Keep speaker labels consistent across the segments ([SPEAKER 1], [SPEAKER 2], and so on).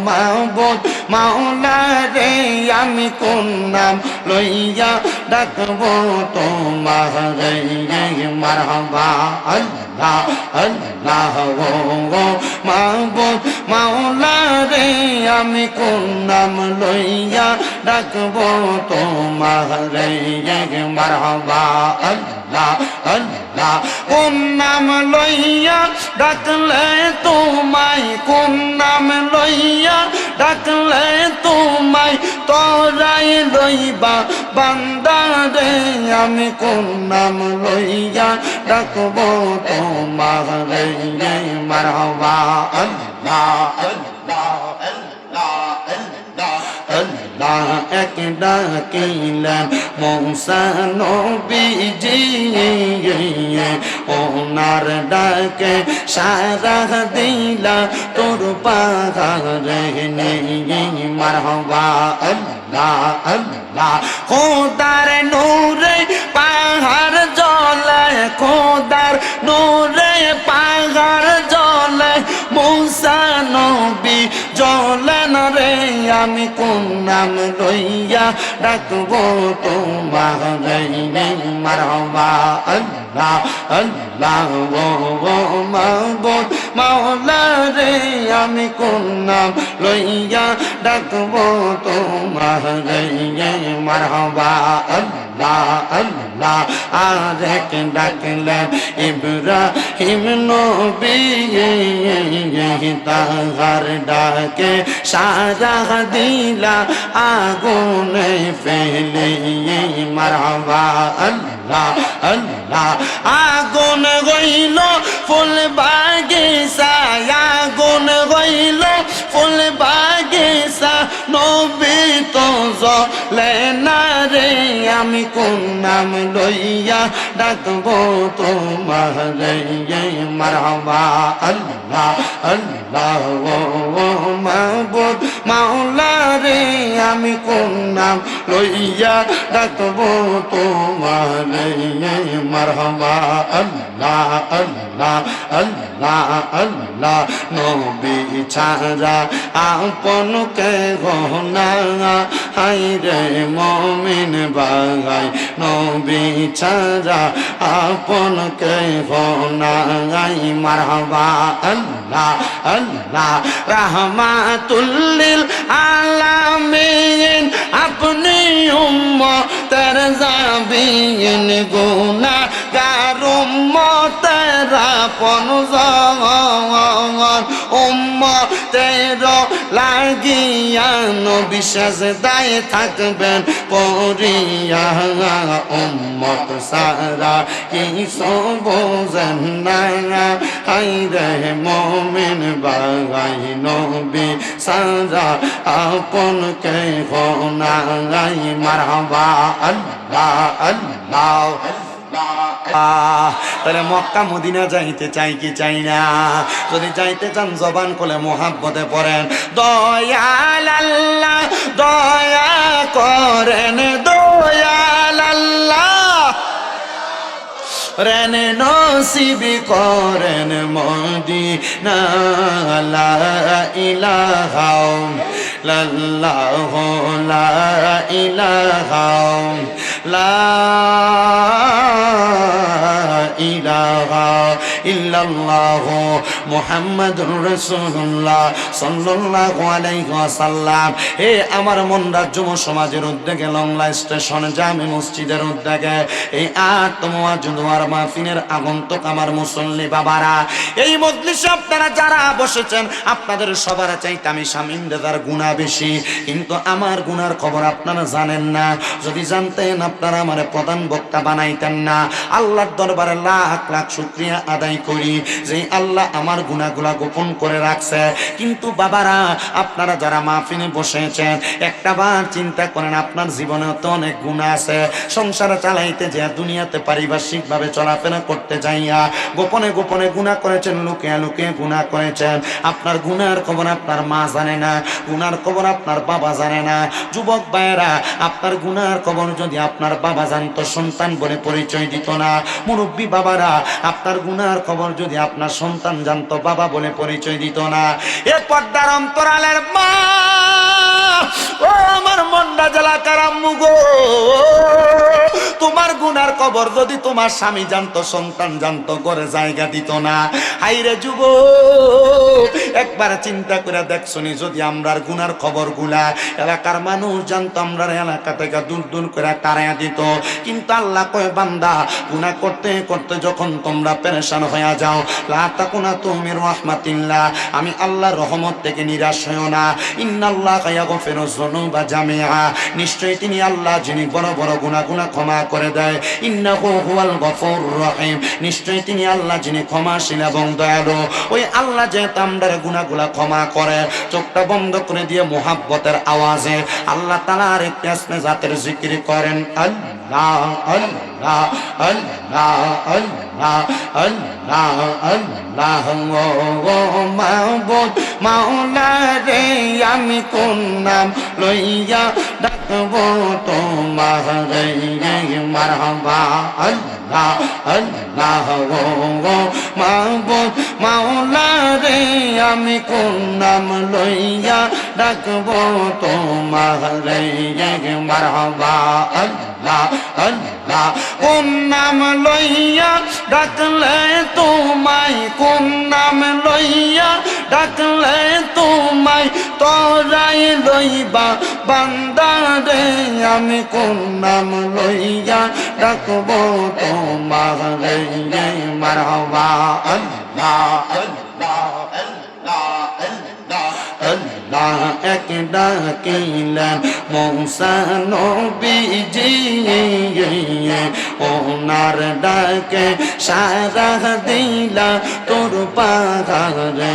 [SPEAKER 1] মাহবুব মাওলা রে আমি কোন নাম লইয়া ডাকবো তোমারে মারহাবা আল্লাহ আল্লাহ মাহবুব মাওলা রে আমি কোন নাম লইয়া ডাকবো তোমারে মারহাবা আল্লাহ আল্লাহ কোন নাম লইয়া ডাকলে তোমায় কোন নাম লইয়া ডাকলে তোমায় তোরাই লইবা বান্দারে আমি কোন নাম লইয়া ডাকবো তোমারে মারহাবা আল্লাহ আল্লাহ আল্লাহ আল্লাহ আল্লাহ এক ডাকিলেন মূসা নবীজি ওনার ডাকে সারা দিলা তোর পাহাড়ে মারহাবা আল্লাহ আল্লাহ খোদার নূরে পাহাড় জ্বলে খোদার নূরে পাহাড় জ্বলে মূসা নবী জ্বলেন রে আমি কোন নাম লইয়া ডাকবো তোমারে মারহাবা আল্লাহ আল্লাহ মাহবুব মাওলা রে আমি কোন নাম লইয়া ডাকবো তোমারে মারহাবা আল্লাহ আল্লাহ আরেক ডাকলেন ইব্রাহিম নবী তাহার ডাকে সারা দিলা আগুনে ফেলে মারহাবা আল্লাহ আল্লাহ আগুন গইল ফুল বাগিচা আগুন গইল ফুল বাগিচা নবী তো জ্বলে না রে আমি কোন নাম লইয়া ডাকবো তোমারে মারহাবা আল্লাহ আল্লাহ মাহবুব মাওলা রে আমি কোন নাম লইয়া ডাকবো তোমারে মারহাবা আল্লাহ আল্লাহ আল্লাহ আল্লাহ নবী ছাড়া আপন কে গহনা হাই রে মুমিন ভাই নবী ছাড়া আপন কে গহনা মারহাবা আল্লাহ আল্লাহ রাহমাতুল লিল আলামিন আপনি উম্মতের জাবিন গুনাহগার উম্মতের আপন জন উম্মতের লাগিয়া নবী সাজদায় থাকবেন পড়িয়া উম্মত সারা কিছু বোঝেন না হাই রে মুমিন ভাই নবী সারা আপন কে নাই মারহাবা আল্লাহ আল্লাহ তাহলে মক্কা মদিনা যাইতে চাই কি চাই না? যদি যাইতে চান জবান কোলে মোহাব্বতে পড়েন দয়াল আল্লাহ দয়া করেন দয়াল আল্লাহ রেন নসিবি করেন মদিনা লা ইলাহা ইল্লাল্লাহ লা ইলাহা ইলাহা ইল্লাল্লাহ মুহাম্মাদুর রাসূলুল্লাহ সাল্লাল্লাহু আলাইহি ওয়াসাল্লাম। হে আমার মন রাজ্য সমাজের উদ্যোগে লংলা স্টেশন জামে মসজিদের উদ্যোগে এই আত্মওয়াজুয়ার মাহফিলের আগন্তুক আমার মুসল্লি বাবারা, এই মজলিসে আপনারা যারা বসেছেন আপনাদের সবার চাইতে আমি শামিমদার গুনাহ বেশি, কিন্তু আমার গুনার খবর আপনারা জানেন না। যদি জানতেন আপনারা আমার প্রধান বক্তা বানাইতেন না। আল্লাহর দরবারে লাখ লাখ শুকরিয়া আদায় করি যে আল্লাহ আমার গুনাহগুলা গোপন করে রাখছে। কিন্তু বাবারা আপনারা যারা মাহফিলে বসেছেন একটা বার চিন্তা করেন আপনার জীবনে তো অনেক গুনাহ আছে। সংসার চালাইতে যে দুনিয়াতে পারিপার্শ্বিক ভাবে চলাফেরা করতে যাইয়া গোপনে গোপনে গুনাহ করেছেন, লুকিয়ে লুকিয়ে গুনাহ করেছেন। আপনার গুনার খবর আপনার মা জানে না, গুনার খবর আপনার বাবা জানে না। যুবক ভাইয়েরা আপনার গুনার খবর যদি আপনার বাবা জানতো সন্তান বলে পরিচয় দিত না। মুরব্বী বাবারা আপনার গুনার খবর যদি আপনার সন্তান জানতো পর্যন্ত বাবা বলে পরিচয় দিত না। এ পর্দার অন্তরালের মা, ও আমার মন্ডা জেলা কারাম্মু গো, তোমার গুনার খবর যদি তোমার স্বামী জানতো, সন্তান জানতো, ঘরে জায়গা দিত না। হাইরে যুবক, একবার চিন্তা করে দেখছনি যদি আমরার গুনার খবর গুলা এলাকার মানুষ জানতো, আমরার এলাকা থেকে দূর দূর করে তাড়াইয়া দিত। কিন্তু আল্লাহ কয় বান্দা, গুনাহ করতে করতে যখন তোমরা পেরেশান হয়ে যাও, লা তাকুনাতু মির রাহমাতিল্লাহ, আমি আল্লাহর রহমত থেকে নিরাশ হইও না। ইন্নাল্লাহা ইয়াগফিরুয যুনুবা জামিআ, নিশ্চয়ই তিনি আল্লাহ যিনি বড় বড় গুনাহ ক্ষমা করে দেয়। ইন্নাহু হুয়াল গফুরুর রহিম, নিশ্চয়ই তিনি আল্লাহ যিনি ক্ষমাশীল এবং দয়ালু। ওই আল্লাহ যে আমরার গুনাহগুলা ক্ষমা করে, চোখটা বন্ধ করে দিয়ে মুহাব্বতের আওয়াজে আল্লাহ তাআলার একটি আসমে জাতের জিকির করেন, আল্লাহ আল্লাহ আল্লাহ আল্লাহ আল্লাহ আল্লাহ। ও মাবুদ মাওলা রে, আমি কোন নাম লইয়া ডাকবো তোমারে, মারহাবা আল্লাহ আল্লাহ। ও মাবুদ মাওলা রে, আমি কোন নাম লইয়া ডাকবো তোমারে, মারহাবা আল্লাহ আল্লাহ। কোন নাম লইয়া ডাকলে তোমায়, কোন নাম লইয়া ডাকলে তোমায় তোরাই লইবা বান্দারে, আমি কোন নাম লইয়া ডাকবো তোমারে, মারহাবা আল্লাহ আল্লাহ আল্লাহ আল্লাহ আল্লাহ। এক ডাকিলেন মূসা নবীজি, ওনার ডাকে সারা দিলা তোর পাহাড়ে,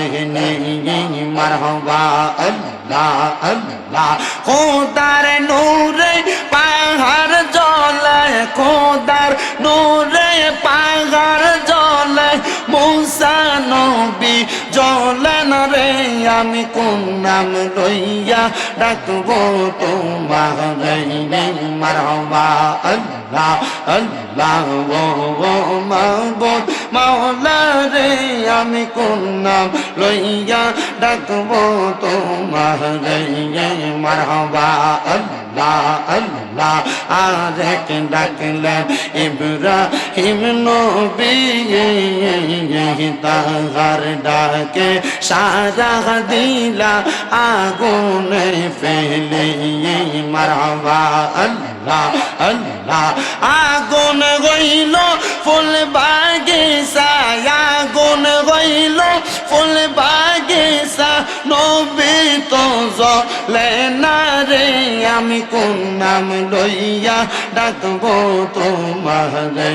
[SPEAKER 1] মারহাবা আল্লাহ আল্লাহ। খোদার নূরে পাহাড় জ্বলে, খোদার নূরে পাহাড় জ্বলে, মূসা নবী জ্বলেন রে, আমি কোন নাম লইয়া ডাকবো তোমারে, মারহাবা আল্লাহ আল্লাহ। ও মাবুদ মাওলা রে, আমি কোন নাম লইয়া ডাকবো তোমারে, মারহাবা আল্লাহ আল্লাহ। আরেক ডাকলেন ইব্রাহিম নবী, তাহার ডাকে সারা দিলা আগুনে ফেলে, মারহাবা আল্লাহ আল্লাহ। আগুন হইল ফুল বাগিচা, আগুন হইল ফুল বাগিচা, নবী তো জ্বলে না রে, আমি কোন নাম লইয়া ডাকবো তোমারে,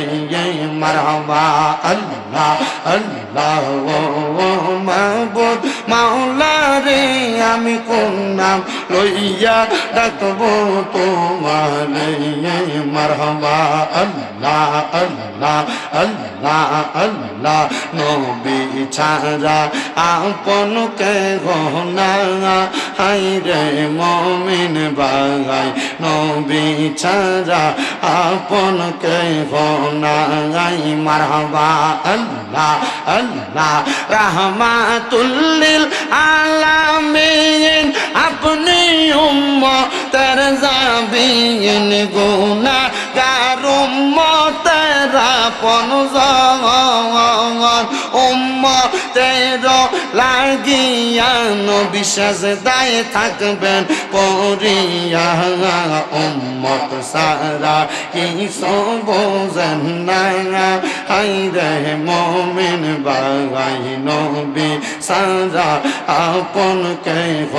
[SPEAKER 1] মারহাবা আল্লাহ আল্লাহ। ও মাবুদ মাওলা রে, আমি কোন নাম লইয়া ডাকবো তোমারে, মারহাবা আল্লাহ আল্লাহ আল্লাহ আল্লাহ। নবী ছাড়া আপন কেহ না, হায়রে মুমিন ভাই, নবী ছাড়া আপন কেহ নাই, মারহাবা আল্লাহ আল্লাহ। রাহমাতুল লিল আলামিন, আপনি উম্মতের জাবিন, গুনাহগার উম্মতের আপন জন, উম্মতের লাগিয়া নবী সাজদায় থাকবেন পড়িয়া, উম্মত সারা কিছু বোঝেন না, হায়রে মুমিন ভাই, নবী সারা আপন কেহ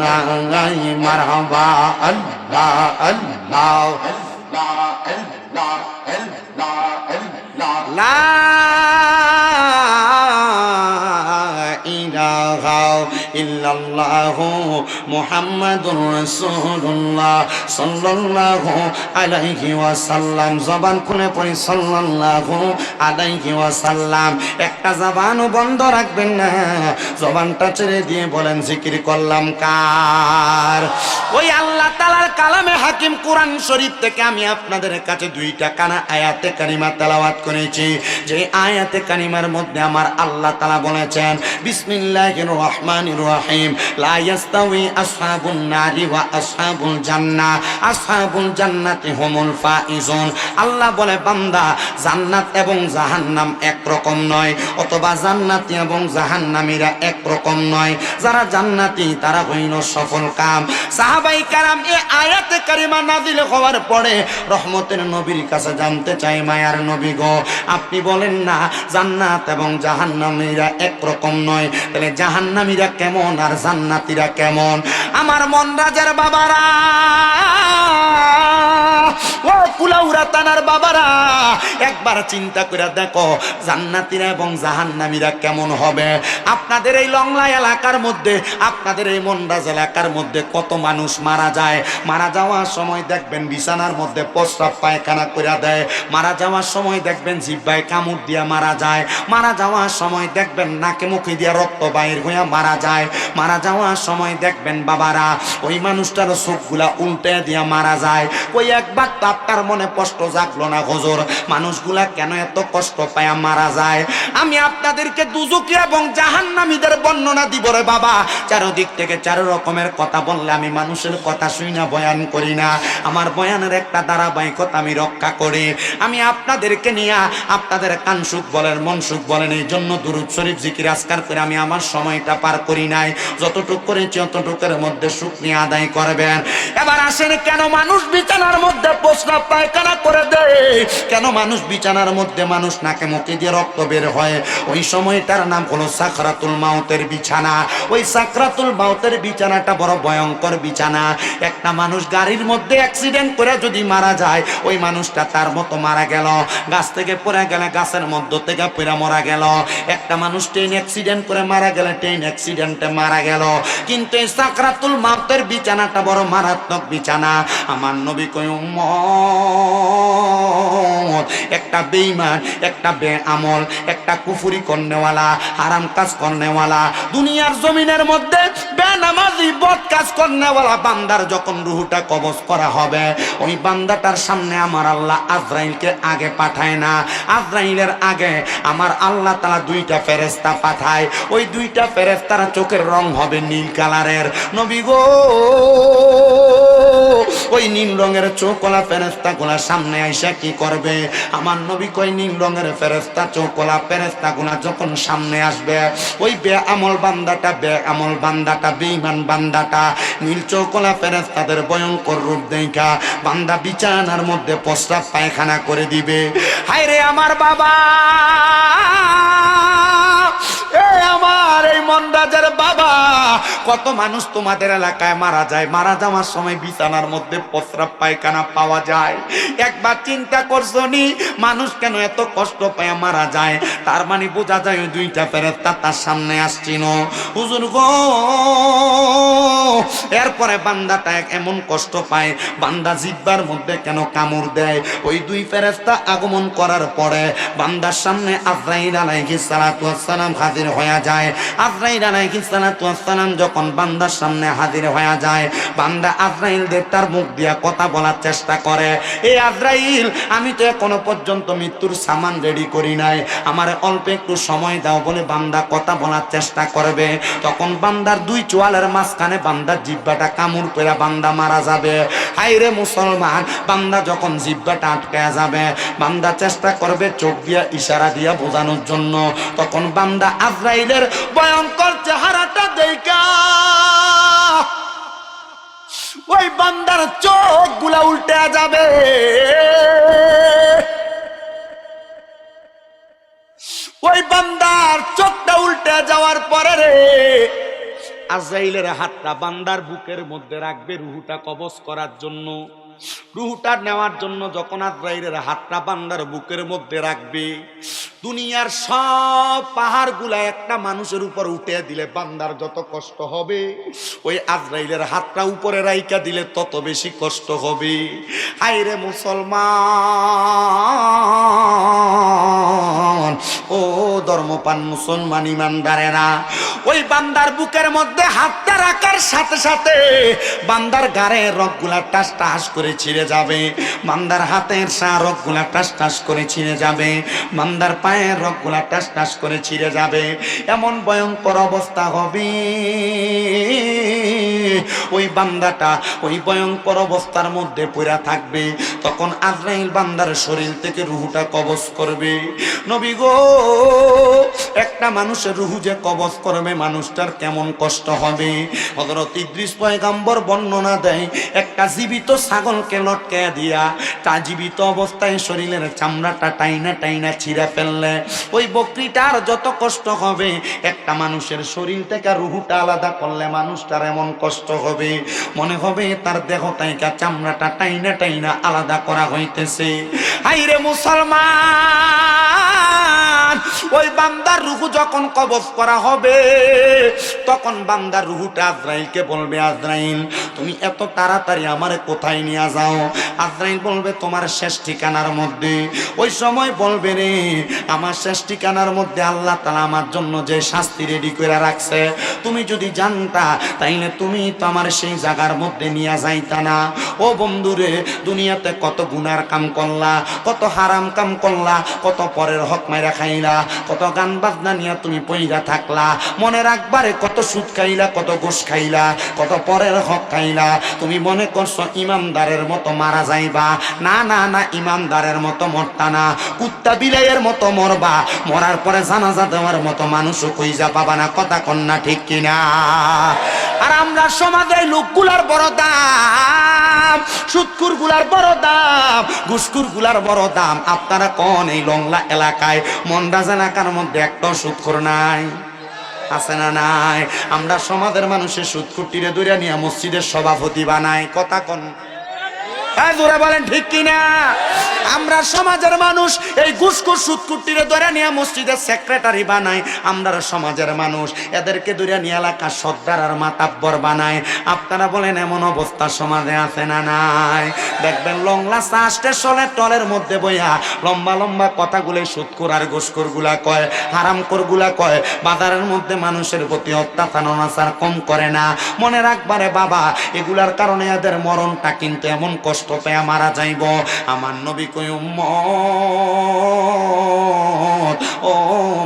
[SPEAKER 1] নাই, মারহাবা আল্লাহ আল্লাহ আল্লাহ আল্লাহ আল্লাহ। লা ইলাহা ইল্লাল্লাহু মুহাম্মাদুর রাসূলুল্লাহ সাল্লাল্লাহু আলাইহি ওয়াসাল্লাম। জবান খুলে পড়ি সাল্লাল্লাহু আলাইহি ওয়াসাল্লাম। একটা জবানও বন্ধ রাখবেন না, জবানটা ছেড়ে দিয়ে বলেন জিকির করলাম কার? ওই আল্লাহ তাআলার কালামে হাকিম কোরআন শরীফ থেকে আমি আপনাদের কাছে দুইটা কানা আয়াতে কারিমা তেলাওয়াত করেছি। যে আয়াতে কারিমার মধ্যে আমার আল্লাহ তাআলা বলেছেন বিসমিল্লাহির রহমানির রহিম লা ইয়াস্তাউই আসহাবুন নারি ওয়া আসহাবুল জান্নাহ আসহাবুল জান্নাতি হুমুল ফাইজুন। আল্লাহ বলে বান্দা জান্নাত এবং জাহান্নাম একরকম নয়, অথবা জান্নাতি এবং জাহান্নামীরা একরকম নয়। যারা জান্নাতি তারা হইল সফল কাম। সাহাবায়ে কেরাম এই আয়াতে কারিমা নাযিল হওয়ার পরে রহমতের নবীর কাছে জানতে চাই, মায়ার নবী গো আপনি বলেন না জান্নাত এবং জাহান্নামীরা একরকম নয়, তাহলে জাহান্নামীরা কেমন আর জান্নাতীরা কেমন? আমার মন রাজার বাবারা, ও কুলাউড়া থানার বাবারা, একবার চিন্তা করে দেখো জান্নাতীরা এবং জাহান্নামীরা কেমন হবে। আপনাদের এই লংলা এলাকার মধ্যে, আপনাদের এই মনরাজ এলাকার মধ্যে কত মানুষ মারা যায়। মারা যাওয়ার সময় দেখবেন বিছানার মধ্যে প্রস্রাব পায়খানা করে দেয়। মারা যাওয়ার সময় দেখবেন জিহ্বায় কামড় দিয়া মারা যায়। মারা যাওয়ার সময় দেখবেন নাকে মুখে দিয়া রক্ত বাইর হইয়া মারা যায়। মারা যাওয়ার সময় দেখবেন বাবারা ওই মানুষটার চোখগুলা উল্টে দিয়া মারা যায়। ওই একবার তো আপনার মনে কষ্ট জাগলো না হুজুর, মানুষগুলা কেন এত কষ্ট পায়া মারা যায়? আমি আপনাদেরকে দুজকি এবং জাহান্নামীদের বর্ণনা দিব রে বাবা। চারদিক থেকে চার রকমের কথা বললে আমি মানুষের কথা শুই না, বয়ান করি না। আমার বয়ানের একটা ধারাবাহিকতা আমি রক্ষা করি। আমি আপনাদেরকে নিয়ে আপনাদের কান সুখ বলেন, মন সুখ বলেন, এই জন্য দুরূদ শরীফ জিকির আজকার করে আমি আমার সময়টা পার করি নাই। যতটুকু করেছি অতটুকুর মধ্যে সুখ নিয়ে আদায় করবেন। এবার আসেন, কেন মানুষ বিছানার মধ্যে প্রস্রাব পায়খানা করে দেয়? কেন মানুষ বিছানার মধ্যে মানুষ নাকে মুখে দিয়ে রক্ত বের হয়? ওই সময়টার নাম হলো সাকরাতুল মাউতের বিছানা। ওই সাকরাতুল মাউতের বিছানাটা বড় ভয়ঙ্কর বিছানা। একটা মানুষ গাড়ির মধ্যে অ্যাক্সিডেন্ট করে যদি মারা যায়, ওই মানুষটা তার মতো মারা গেল। গাছ থেকে পড়ে গেলে গাছের মধ্য থেকে পড়ে মারা গেল। একটা মানুষ ট্রেন অ্যাক্সিডেন্ট করে মারা গেলে ট্রেন অ্যাক্সিডেন্টে মারা গেল। কিন্তু এই সাকরাতুল মাউতের বিছানাটা বড় মারাত্মক বিছানা। আমার নবী কই উম্মত, একটা বেঈমান, একটা বেআমল, একটা কুফরি করনেওয়ালা, হারাম কাজ করনেওয়ালা, দুনিয়ার জমিনের মধ্যে বেনামাজি বদ কাজ করনেওয়ালা বান্দার যখন রুহটা কবজ করা হবে, ওই বান্দাটার সামনে আমার আল্লাহ আজরাইলকে আগে পাঠায় না। আজরাইলের আগে আমার আল্লাহ তাআলা দুইটা ফেরেশতা পাঠায়। ওই দুইটা ফেরেশতার চোখের রং হবে নীল কালারের। নবী গো, ওই নীল রঙের চোখওয়ালা ফেরেশতাগুলা সামনে আইসা কি করবে? আমার নবী কই নীল রঙের ফেরেশতা চোখওয়ালা ফেরেশতাগুলা যখন সামনে আসবে, ওই বেআমল বান্দাটা, বেআমল বান্দাটা, বেঈমান বান্দাটা নীল চোখওয়ালা ফেরেশতাদের ভয়ঙ্কর রূপ দেখা বান্দা বিছানার মধ্যে প্রস্রাব পায়খানা করে দিবে। হায় রে আমার বাবা, আমার এই মনরাজের বাবা, কত মানুষ তোমাদের এলাকায় মারা যায়, মারা যাওয়ার সময় বিছানার মধ্যে প্রস্রাব পায়খানা পাওয়া যায়। একবার চিন্তা করছো নি মানুষ কেন এত কষ্ট পায় মারা যায়? তার মানে বোঝা যায় ওই দুইটা ফেরেশতা তার সামনে আসছিল। হুজুর গো, এরপরে বান্দাটা এমন কষ্ট পায়, বান্দা জিহ্বার মধ্যে কেন কামড় দেয়? ওই দুই ফেরেশতা আগমন করার পরে বান্দার সামনে আজরাইল আলাইহিস সালাতু ওয়াস সালাম হাজির হয়ে যায়। আজরাইল আলাইহিস সালাতু ওয়াস সালাম যখন বান্দার সামনে হাজির হয়ে যায়, বান্দা আজরাইল তার মুখ দিয়া কথা বলার চেষ্টা করে, এই আজরাইল আমি তো এখনো পর্যন্ত মৃত্যুর সামান রেডি করি নাই, আমার অল্প একটু সময় দাও বলে বান্দা কথা বলার চেষ্টা করবে। তখন বান্দার দুই চোয়ালের মাঝখানে বান্দার জিহ্বাটা কামড় করে বান্দা মারা যাবে। হায় রে মুসলমান, বান্দা যখন জিহ্বাটা আটকে যাবে, বান্দা চেষ্টা করবে চোখ দিয়া ইশারা দিয়া বোঝানোর জন্য। তখন বান্দা আজরাইলের ভয়ঙ্কর চেহারাটা দেখা ওই বান্দার চোখ গুলা উল্টে যাবে। ওই বান্দার চোখটা উল্টে যাওয়ার পরে রে আজরাইলের হাতটা বান্দার বুকের মধ্যে রাখবে রুহুটা কবজ করার জন্য। রুহটা নেওয়ার জন্য যখন আজরাইলের হাতটা বান্দার বুকের মধ্যে রাখবে, দুনিয়ার সব পাহাড়গুলা একটা মানুষের উপর উঠে দিলে বান্দার যত কষ্ট হবে, ওই আজরাইলের হাতটা উপরে রাইকা দিলে তত বেশি কষ্ট হবে। হায়রে মুসলমান, ও ধর্মপান মুসলমান ইমানদারেরা, ওই বান্দার বুকের মধ্যে হাতটা রাখার সাথে সাথে বান্দার গাড়ের রগগুলা টাস টাস করে ছিঁড়ে যাবে, বান্দার হাতের রগগুলা টাস টাস করে ছিঁড়ে যাবে, বান্দার পায়ের রগগুলা টাস টাস করে ছিঁড়ে যাবে। এমন ভয়ঙ্কর অবস্থা হবে, ওই বান্দাটা ওই ভয়ঙ্কর অবস্থার মধ্যে পড়ে থাকবে। তখন আজরাইল বান্দার শরীর থেকে রুহুটা কবজ করবে। নবী গো, একটা মানুষের রুহু যে কবজ করবে, মানুষটার কেমন কষ্ট হবে। হযরত ইদ্রিস পয়গম্বর বর্ণনা দেয়, একটা জীবিত ছাগলকে লটকে দিয়া তা জীবিত অবস্থায় শরীরের চামড়াটা টাইনা টাইনা ছিঁড়ে ফেললে ওই বকরিটার যত কষ্ট হবে, একটা মানুষের শরীর থেকে রুহুটা আলাদা করলে মানুষটার এমন কষ্ট হবে, মনে হবে তার দেহ থেকে চামড়াটা টাইনা টাইনা আলাদা করা হইতেছে। হায়রে মুসলমান, ওই বান্দার রুহু যখন কবজ করা হবে, তখন বান্দার রুহুটা আজরাইলকে বলবে, আজরাইল তুমি এত তাড়াতাড়ি আমারে কোথায় নিয়ে যাও? আজরাইল বলবে, তোমার শেষ ঠিকানার মধ্যে। ওই সময় বলবে, রে আমার শেষ ঠিকানার মধ্যে আল্লাহ তাআলা আমার জন্য যে শাস্তি রেডি করে রাখছে, তুমি যদি জানতা তাইলে তুমি তো আমার সেই জায়গার মধ্যে নিয়ে যাইতা না। ও বন্ধুরে, দুনিয়াতে কত গুনার কাম করলা, কত হারাম কাম করলা, কত পরের হক মাইরা খাইলা, কত গান বাজনা নিয়ে তুমি পইরা থাকলা, মনে রাখবারে কত সুদ খাইলা, কত ঘুষ খাইলা, কত পরের হক খাইলা। তুমি মনে করছো ইমানদারের মতো মারা যাইবা, না না না, ইমানদারের মতো মরতা না, কুত্তা বিলাইয়ের মতো মরবা। মরার পরে জানাজা দেওয়ার মতো মানুষও কইজা পাবা না। কথা কন্যা ঠিক কিনা? আর আমরা সমাজের লোকগুলার বড় দাম, সুদকুর গুলার বড় দাম, ঘুষকুর গুলার বড় দাম। আপনারা কোন এই লংলা এলাকায়, মন্ডাজ এলাকার মধ্যে একটা সুদখোর নাই? আছে না নাই? আমরা সমাজের মানুষের সুদকুটিরে দূরে নিয়ে মসজিদের সভাপতি বানাই। কথা কোন জোরে বলেন ঠিক কিনা? আমরা সমাজের মানুষ এই ঘুষখোর সুদকুটিরে ধরে নিয়ে মসজিদের সেক্রেটারি বানাই। আমরা সমাজের মানুষ এদেরকে ধরে নিয়ে এলাকা সর্দার আর মাতাব্বর বানায়। আপনারা বলেন এমন অবস্থা সমাজে আছে না নাই? দেখবেন লংলা চা স্টেশনে টলের মধ্যে বইয়া লম্বা লম্বা কথাগুলো সুদখোর আর ঘুষখোর গুলা কয়, হারামখোর গুলা কয়। বাজারের মধ্যে মানুষের প্রতি অত্যাচার অনাচার কম করে না। মনে রাখবারে বাবা, এগুলার কারণে এদের মরণটা কিন্তু এমন কষ্ট পেয়ে মারা যাইব। আমার নবী কই, উম্মত, ও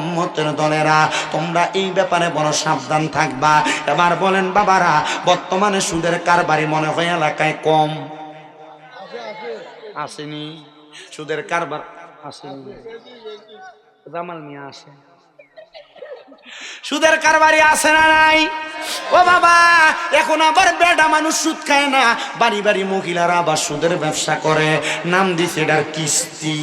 [SPEAKER 1] উম্মতের দলেরা, তোমরা এই ব্যাপারে বড় সাবধান থাকবা। এবার বলেন বাবারা, বর্তমানে সুদের কারবারি মনে হয় এলাকায় কম আসেনি? সুদের কারবার আসেনি? জামাল মিয়া আসে, সুদের কারবারি আছে না নাই? ও বাবা, এখন আবার বেডা মানুষ সুদ খায় না, বাড়ি বাড়ি মহিলারা আবার সুদের ব্যবসা করে। নাম দিছে এটার কিস্তি।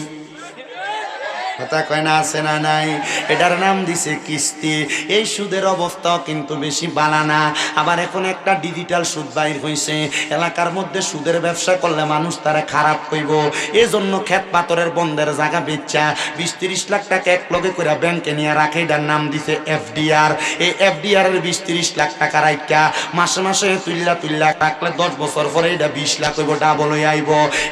[SPEAKER 1] কথা কয় না? আছে না নাই? এটার নাম দিছে কিস্তি। এই সুদের অবস্থাও কিন্তু বেশি বালা না। আবার এখন একটা ডিজিটাল সুদ বাইর হয়েছে। এলাকার মধ্যে সুদের ব্যবসা করলে মানুষ তারা খারাপ কইব, এজন্য ক্ষেত পাথরের বন্ধের জায়গা বেচা 20-30 লাখ টাকা এক লগে করে ব্যাংকে নিয়ে রাখে। এটার নাম দিছে এফডিআর। এই এফডিআর এর 20-30 লাখ টাকা রাখা মাসে মাসে তুল্লা রাখলে 10 বছর পরে এটা 20 লাখ হইব, ডাবল হয়ে আইব।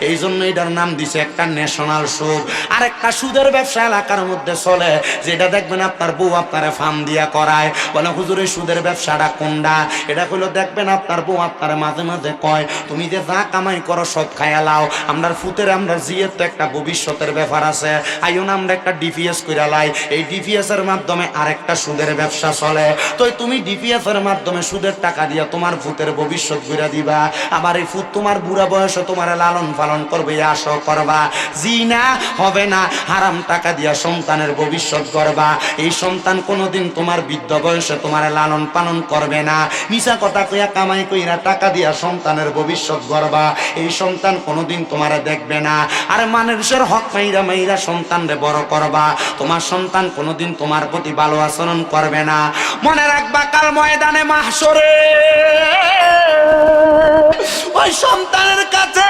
[SPEAKER 1] এই জন্য এটার নাম দিছে একটা ন্যাশনাল সুদ। আর একটা সুদের ব্যবসা এলাকার মধ্যে চলে, যেটা দেখবেন আপনার বউ আপনারা ফার্ম দিয়া করায়। বলে হুজুর এই সুদের ব্যবসাটা কোনটা? এটা হলো দেখবেন আপনার বউ আপনারা মাঝে মাঝে কয়, তুমি যে যা কামাই করো সব খাইয়া লাও, আমরা ফুতের আমরা জিয়ের তো একটা ভবিষ্যতের ব্যাপার আছে, আইও না আমরা একটা ডিপিএস কইরা লাই। এই ডিপিএস এর মাধ্যমে আরেকটা সুদের ব্যবসা চলে। তো তুমি ডিপিএস এর মাধ্যমে সুদের টাকা দিয়া তোমার ফুতের ভবিষ্যৎ কইরা দিবা। আবার এই ফুত তোমার বুড়া বয়সে তোমার লালন পালন করবে, আশা করবা। জি না, হবে না। হারাম টাকা দিয়া সন্তানের ভবিষ্যৎ করবা। এই সন্তান কোনোদিন তোমার বৃদ্ধ বয়সে তোমার লালন পালন করবে না। মিছা কথা কইয়া কামাই কইরা টাকা দিয়া সন্তানের ভবিষ্যৎ করবা। এই সন্তান কোনোদিন তোমার দেখবে না। আর মানুষের হক মাইরা মাইরা সন্তানরে বড় করবা। তোমার সন্তান কোনোদিন তোমার প্রতি ভালো আচরণ করবে না। মনে রাখবা, কাল ময়দানে মাহশরে ওই সন্তানের কাছে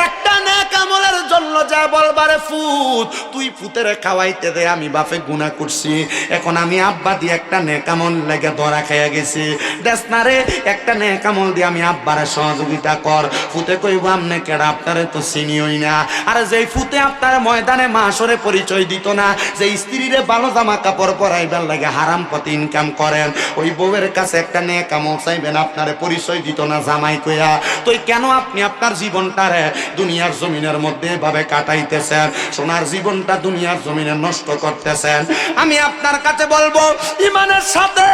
[SPEAKER 1] একটা নেক আমলের জন্য যা বলবারে ফুত, তুই ফুতের খাওয়াইতে দে, আমি বাপে গুনাহ করছি, এখন আমি আব্বা দিয়ে একটা নেক আমল লেগে ধরা খাইয়া গেছি, দেশ না রে একটা নেক আমল দিয়ে আমি আব্বারে সহযোগিতা কর। ফুতে কইব আমনে কেডা, আপনারে তো চিনিওই না। আর যেই ফুতে আপনার ময়দানে মাসরে পরিচয় দিত না, যে স্ত্রীরে ভালো জামা কাপড় পরাইবার লাগে হারাম পথে ইনকাম করেন, ওই বউয়ের কাছে একটা নেক আমল চাইবেন, আপনারে পরিচয় দিত না জামাই কইয়া, তো কেন আপনি আপনার জীবনটারে দুনিয়ার জমিনের মধ্যে এভাবে কাটাইতেছেন, সোনার জীবনটা দুনিয়ার জমিনে নষ্ট করতেছেন? আমি আপনার কাছে বলবো, ইমানের সাথে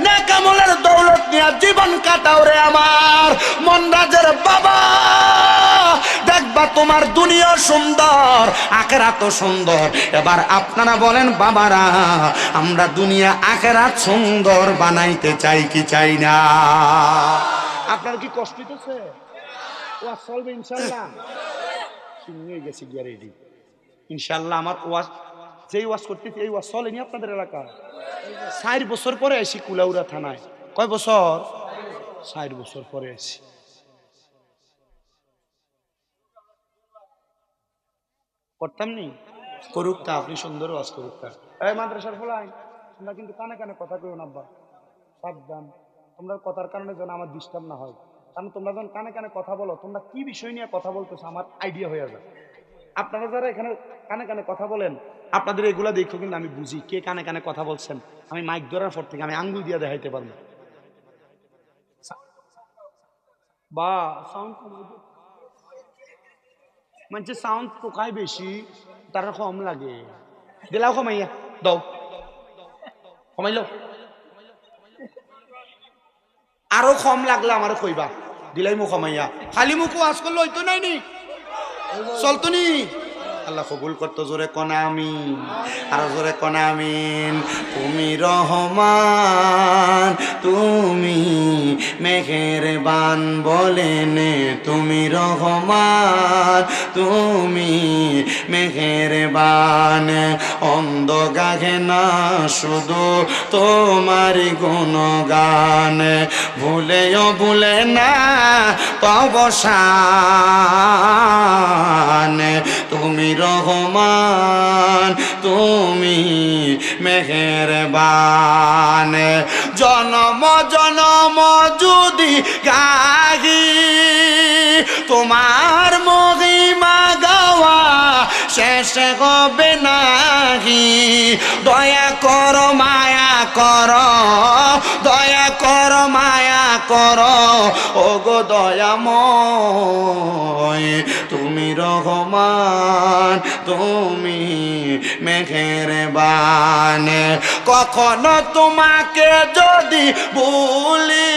[SPEAKER 1] নেক আমলের দৌলত নিয়ে জীবন কাটাও রে আমার মনরাজের বাবা। দেখবা তোমার দুনিয়া সুন্দর, আখেরাত সুন্দর। এবার আপনারা বলেন বাবারা, আমরা দুনিয়া আখেরাত সুন্দর বানাইতে চাই কি চাই না? আপনার কি কষ্ট হইতেছে? ওয়াজ চলবে ইনশাআল্লাহ, শুনিয়ে গেছি গিয়া রেডি ইনশাআল্লাহ। আমার ওয়াজ যেই ওয়াজ করতেছি এই ওয়াজ চলেনি আপনাদের এলাকা? 4 বছর পরে আসি কুলাউড়া থানায়। কয় বছর? 4 বছর পরে আসি। করতাম নি? করুক তা, আপনি সুন্দর ওয়াজ করুক তা। এই মাদ্রাসার ফলাই তোমরা কিন্তু কানে কানে কথা কইও না আব্বা, সাবধান। তোমরা কথার কারণে যেন আমার ডিস্টার্ব না হয়, কারণ তোমরা যখন কানে কানে কথা বলো, তোমরা কি বিষয় নিয়ে কথা বলতেছো আমার আইডিয়া হয়ে যায়। আপনারা যারা এখানে কানে কানে কথা বলেন, আপনাদের এগুলা দেখো কিন্তু আমি বুঝি কে কানে কানে কথা বলছেন। আমি মাইক ধরার পর থেকে আমি আঙ্গুল দিয়ে দেখাইতে পারবো। বা সাউন্ড মানে সাউন্ড পোকায় বেশি, তারা কম লাগে। দিলাও কমাইয়া দাও, কমাইলো আরো কম লাগলে আমারও কইবা, দিলাই মুখ কমাইয়া। খালি মুখ ওয়াজ করলে হইতো নাই নি, চলতো নি? আল্লাহ কবুল করতো। জোরে কনা আমিন, আর জোরে কনা আমিন। তুমি রহমান, তুমি মেহেরবান, বলেন তুমি রহমান, তুমি মেহেরবান। অন্ধ গাহে না শুধু তোমার গুণগান, ভুলেও ভুলে না তব শান। তুমি রহমান, তুমি মেহেরবান। জনম জনম যদি গাহি তোমার মহিমা গাওয়া শেষ হবে নাহি। দয়া কর মায়া কর, দয়া কর মায়া কর, ও গো দয়াময়। তুমি রহমান, তুমি মেহেরবান। কখনো তোমাকে যদি ভুলি,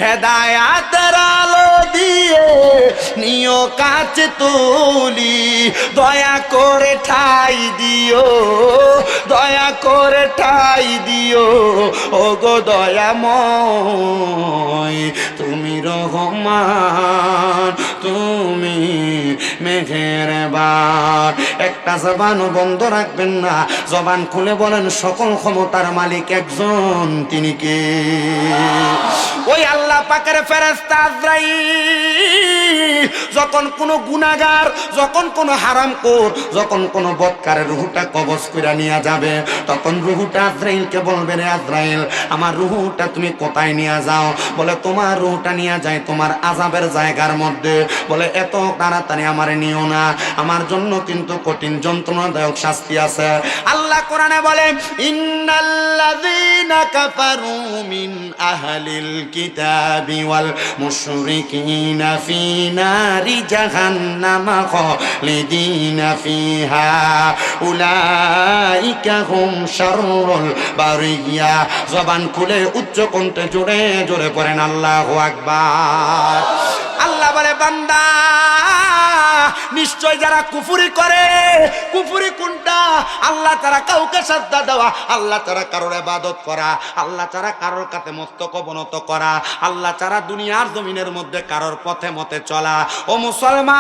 [SPEAKER 1] হেদায়াতের আলো দিয়ে নিও কাছে তুলি। দয়া করে ঠাই দিও, দয়া করে ঠাই দিও, ও গো দয়াময়। তুমি রহমান, তুমি মেহেরবান। একটা জবানও বন্ধ রাখবেন না, জবান খুলে বলেন সকল ক্ষমতার মালিক একজন, তিনি কে? ওই আল্লাহ পাকের ফেরেশতা আজরাইল যখন কোনো গুনাহগার, যখন কোনো হারামখোর, যখন কোনো বদকারের রূহটা কবজ করে নিয়ে যাবে, তখন রূহটা আজরাইলকে বলবে, রে আজরাইল, আমার রূহটা তুমি কোথায় নিয়ে যাও? বলে তোমার রূহটা নিয়ে যায় তোমার আযাবের জায়গার মধ্যে। বলে এত তাড়াতাড়ি আমার নিও না, আমার জন্য কিন্তু কঠিন যন্ত্রণাদায়ক শাস্তি আছে। আল্লাহ কোরআনে বলে, ইন্নাল্লাযীনা কাফারু মিন আহলিল কিতাবি ওয়াল মুশরিকিনা ফি নারি জাহান্নামা খালিদিনা ফিহা উলাইকা হুম শাররুল বারিয়া। জবান খুলে উচ্চ কণ্ঠে জোরে জোরে পড়েন আল্লাহু আকবার। আল্লাহ বলে, বান্দা নিশ্চয় যারা কুফরি করে, কুফরি কোনটা? আল্লাহ তারা কাউকে সাজদা দেওয়া, আল্লাহ তারা কারোর ইবাদত করা, আল্লাহ তারা কারোর কাছে মস্তক অবনত করা, আল্লাহ তারা দুনিয়ার জমিনের মধ্যে কারোর পথে মতে চলা। ও মুসলমান,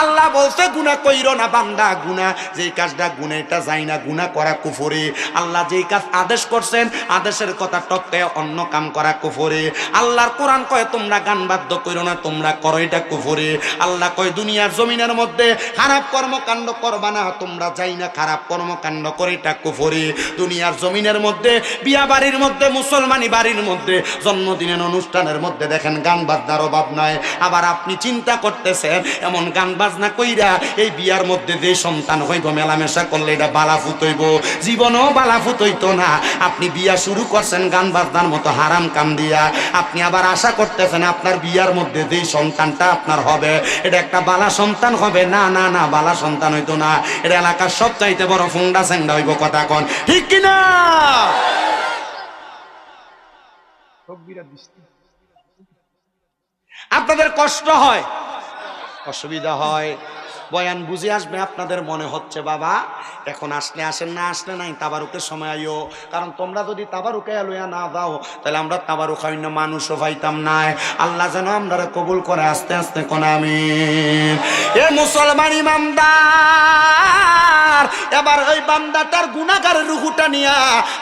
[SPEAKER 1] আল্লাহ বলছে গুনাহ কইরো না বান্দা, গুনাহ যেই কাজটা গুনাহ এটা যাই না, গুনাহ করা কুফরি। আল্লাহ যেই কাজ আদেশ করছেন আদেশের কথা টপকে অন্য কাম করা কুফরি। আল্লাহর কোরআন কয় তোমরা গান বাদ্য কইরো না, তোমরা করো এটা কুফরি। আল্লাহ কয় দুনিয়ার জমিনের মধ্যে খারাপ কর্মকাণ্ড করবা না, তোমরা যাই না খারাপ কর্মকাণ্ড করে এটা কুফরি। দুনিয়ার জমিনের মধ্যে বিয়া বাড়ির মধ্যে, মুসলমানি বাড়ির মধ্যে, জন্মদিনের অনুষ্ঠানের মধ্যে দেখেন গান বাজনার অভাব নাই। আবার আপনি চিন্তা করতেছেন এমন গান বাজনা কইরা এই বিয়ার মধ্যে যে সন্তান হইব মেলামেশা করলে এটা বালাফুত হইব, জীবনও বালাফুত হইতো না। আপনি বিয়া শুরু করছেন গান বাজনার মতো হারাম কাম দিয়া, আপনি আবার আশা করতেছেন আপনার বিয়ার মধ্যে যেই সন্তানটা আপনার হবে এটা একটা বালা সন্তান হবে। না না না, বালা সন্তান হইতো না, এটা এলাকার সবচাইতে বড় ফুন্ডা সেন্ডা হইব। কথা কোন ঠিক কিনা? আপনাদের কষ্ট হয়, অসুবিধা হয়, বয়ান বুঝে আসবে, আপনাদের মনে হচ্ছে বাবা এখন আসলে আসেন, না আসলে নাই, তাবারুকের সময় আইও। কারণ তোমরা যদি তাবারুকে লইয়া না দাও তাহলে আমরা তাবারুক হইন্য মানুষও পাইতাম না। আল্লাহ যেন আমরা কবুল করে আস্তে আস্তে কোন আমিন। এ মুসলমান ইমানদার, এবার ওই বান্দাটার গুনাহগারের রূহটা নিয়া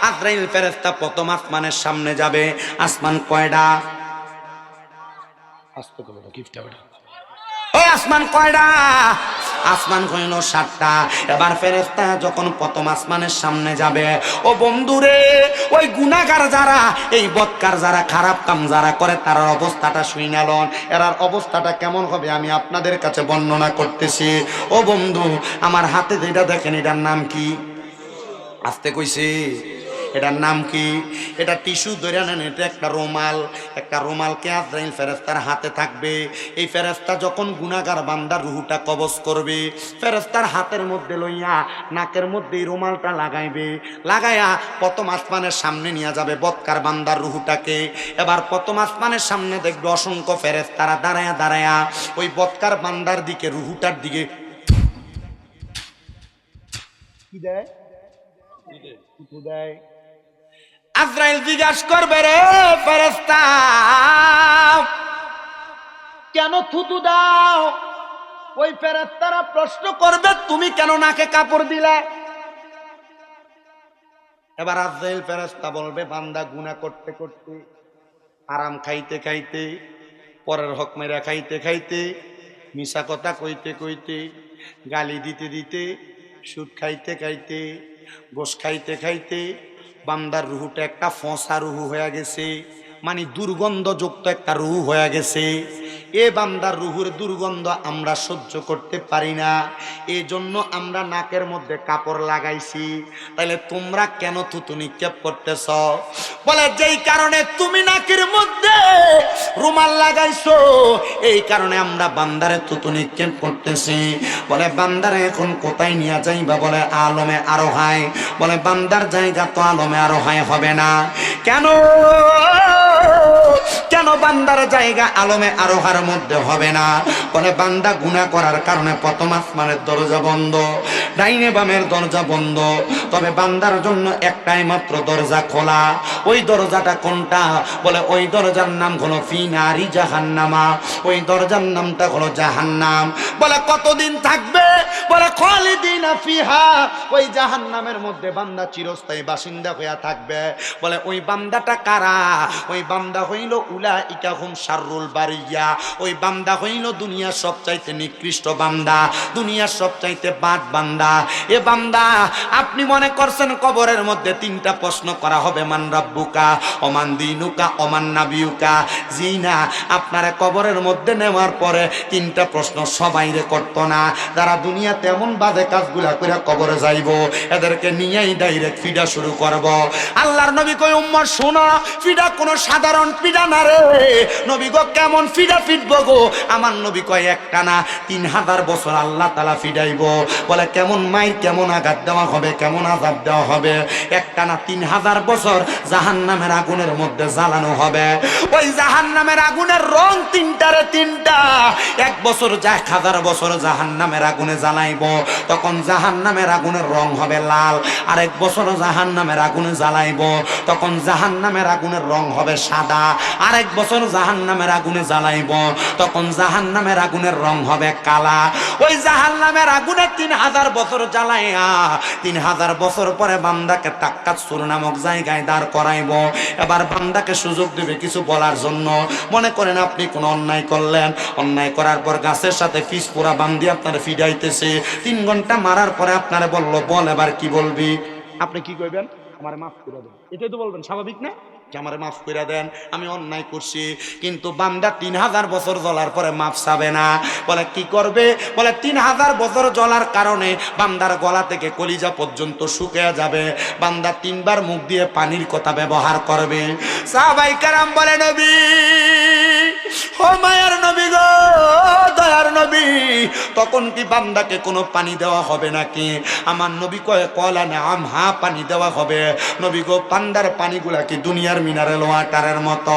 [SPEAKER 1] আজরাইল ফেরেশতা প্রথম আসমানের সামনে যাবে। আসমান কয়টা? আস্তে করে গিফট হবে। ওই আসমান কয়টা? আসমান হইল 7টা। এবার ফেরেশতা যখন প্রথম আসমানের সামনে যাবে, ও বন্ধুরে ওই গুনাহগার যারা, এই বদকার যারা, খারাপ কাম যারা করে তার অবস্থাটা শুইনা লন। এরার অবস্থাটা কেমন হবে আমি আপনাদের কাছে বর্ণনা করতেছি। ও বন্ধু, আমার হাতে যেটা দেখেন এটার নাম কি? আস্তে কইছি, এটার নাম কি? এটা টিস্যু ধরে নেন, এটা একটা রুমাল। একটা রুমালকে আজরাইল ফেরেশতার হাতে থাকবে। এই ফেরেশতা যখন গুনাহগার বান্দার রুহটা কবজ করবে, ফেরেশতার হাতের মধ্যে লইয়া নাকের মধ্যে এই রুমালটা লাগাইবে, লাগাইয়া প্রথম আসমানের সামনে নিয়ে যাবে বদকার বান্দার রুহটাকে। এবার প্রথম আসমানের সামনে দেখবে অসংখ্য ফেরেশতারা দাঁড়ায়া দাঁড়ায়া ওই বদকার বান্দার দিকে, রুহটার দিকে কি দেয়? থুতু দেয়। আজরাইল জিজ্ঞাসা করবে, রে ফেরেশতা কেন থুতু দাও? ওই ফেরেশতারা প্রশ্ন করবে তুমি কেন নাকে কাপড় দিলা? এবার আজরাইল ফেরেশতা বলবে বান্দা গুনাহ করতে করতে, আরাম খাইতে খাইতে, পরের হক মেরা খাইতে খাইতে, মিছা কথা কইতে কইতে, গালি দিতে দিতে, সুদ খাইতে খাইতে, গোশ খাইতে খাইতে বান্দার রুহুটা একটা ফসা রুহু হয়ে গেছে, মানে দুর্গন্ধযুক্ত একটা রুহু হয়ে গেছে। এ বান্দার রুহুর দুর্গন্ধ আমরা সহ্য করতে পারি না, এই জন্য আমরা নাকের মধ্যে কাপড় লাগাইছি। তাহলে তোমরা কেন থুতু নিক্ষেপ করতেছ? বলে যেই কারণে তুমি নাকের মধ্যে রুমাল লাগাইছো এই কারণে আমরা বান্দারে থুতু নিক্ষেপ করতেছি। বলে বান্দারে এখন কোথায় নিয়ে যাইবা? বলে আলমে আরোহায়। বলে বান্দার জায়গা তো আলমে আরোহায় হবে না। কেন? কেন বান্দার জায়গা আলমে আরোহার মধ্যে হবে না? বলে বান্দা গুনাহ করার কারণে প্রথম আসমানের দরজা বন্ধ, ডাইনে বামের দরজা বন্ধ, তবে বান্দার জন্য একটাই মাত্র দরজা খোলা। ওই দরজাটা কোনটা? বলে ওই দরজার নাম হলো ফি নারি জাহান্নামা। ওই দরজার নামটা হলো জাহান্নাম। বলে কতদিন থাকবে? বলে খালিদিনা ফিহা। ওই জাহান্নামের মধ্যে বান্দা চিরস্থায়ী বাসিন্দা হইয়া থাকবে। বলে ওই বান্দাটা কারা? ওই বান্দা হইল উলাইকা হুম শাররুল বারিয়া। ওই বান্দা হইল দুনিয়ার সবচাইতে নিকৃষ্ট বান্দা, দুনিয়ার সবচাইতে বাদ বান্দা। এ বান্দা আপনি মনে করছেন কবরের মধ্যে 3টা প্রশ্ন করা হবে, মান রাব্বুকা, ওমান দিনুকা, ওমান নাবিয়ুকা। জি না, আপনারা কবরের মধ্যে নেওয়ার পরে 3টা প্রশ্ন সবাইরে করতো না। যারা দুনিয়াতে এমন বাজে কাজগুলা করে কবরে যাইব এদেরকে নিয়েই ডাইরেক্ট ফিডা শুরু করব। আল্লাহর নবী কই উম্মত শোনো, ফিডা কোনো সাধারণ পিডা না রে নবী গো কেমন ফিডা ফিটবো গো? আমার নবী কয় একটা না 3000 বছর আল্লাহ তাআলা ফিডাইব। বলে কেমন মাইর, কেমন আঘাত দেওয়া হবে, কেমন আযাব দেওয়া হবে? একটা না 3000 বছর জাহান্নামের আগুনের মধ্যে জ্বালানো হবে। ওই জাহান্নামের আগুনের রং তিনটারে তিনটা। 1 বছর 1000 বছর জাহান্নামের আগুনে জ্বালাইব, তখন জাহান্নামের আগুনের রং হবে লাল। আর 1 বছর জাহান্নামের আগুনে জ্বালাইব, তখন জাহান্নামের আগুনের রং হবে সাদা। আর 1 বছর জাহান্নামের আগুনে জ্বালাইব, তখন জাহান্নামের আগুনের রং হবে কালা। ওই জাহান্নামের আগুনে 3000 বছর জ্বালাইয়া 3000 বছর পরে বান্দাকে তাক্কাত সুর নামক জায়গায় দাঁড় করাইব। এবার বান্দাকে সুযোগ দেবে কিছু বলার জন্য। মনে করেন আপনি কোন অন্যায় করলেন, অন্যায় করার পর গাছের সাথে পিস পোড়া বান্ধি আপনার ফিডাইতেছে। 3 ঘন্টা মারার পরে আপনারে বললো বল এবার কি বলবি? আপনি কি কইবেন? আমারে মাফ করে দেন, এটাই তো বলবেন, স্বাভাবিক না? যে আমারে মাফ করে দেন, আমি অন্যায় করছি। কিন্তু বান্দা 3000 বছর জ্বলার পরে মাফ চাবে না। বলে কি করবে? বলে 3000 বছর জ্বলার কারণে বান্দার গলা থেকে কলিজা পর্যন্ত শুকিয়ে যাবে। বান্দা 3 বার মুখ দিয়ে পানির কথা ব্যবহার করবে। সাহাবায়ে কেরাম বলে নবী, ও মায়ার নবী গো, দয়ার নবী, তখন কি বান্দাকে কোনো পানি দেওয়া হবে নাকি? আমার নবী কয় কলা নাম, হ্যাঁ পানি দেওয়া হবে। নবী গো বান্দার পানিগুলা কি দুনিয়ার মিনারেল ওয়াটারের মতো?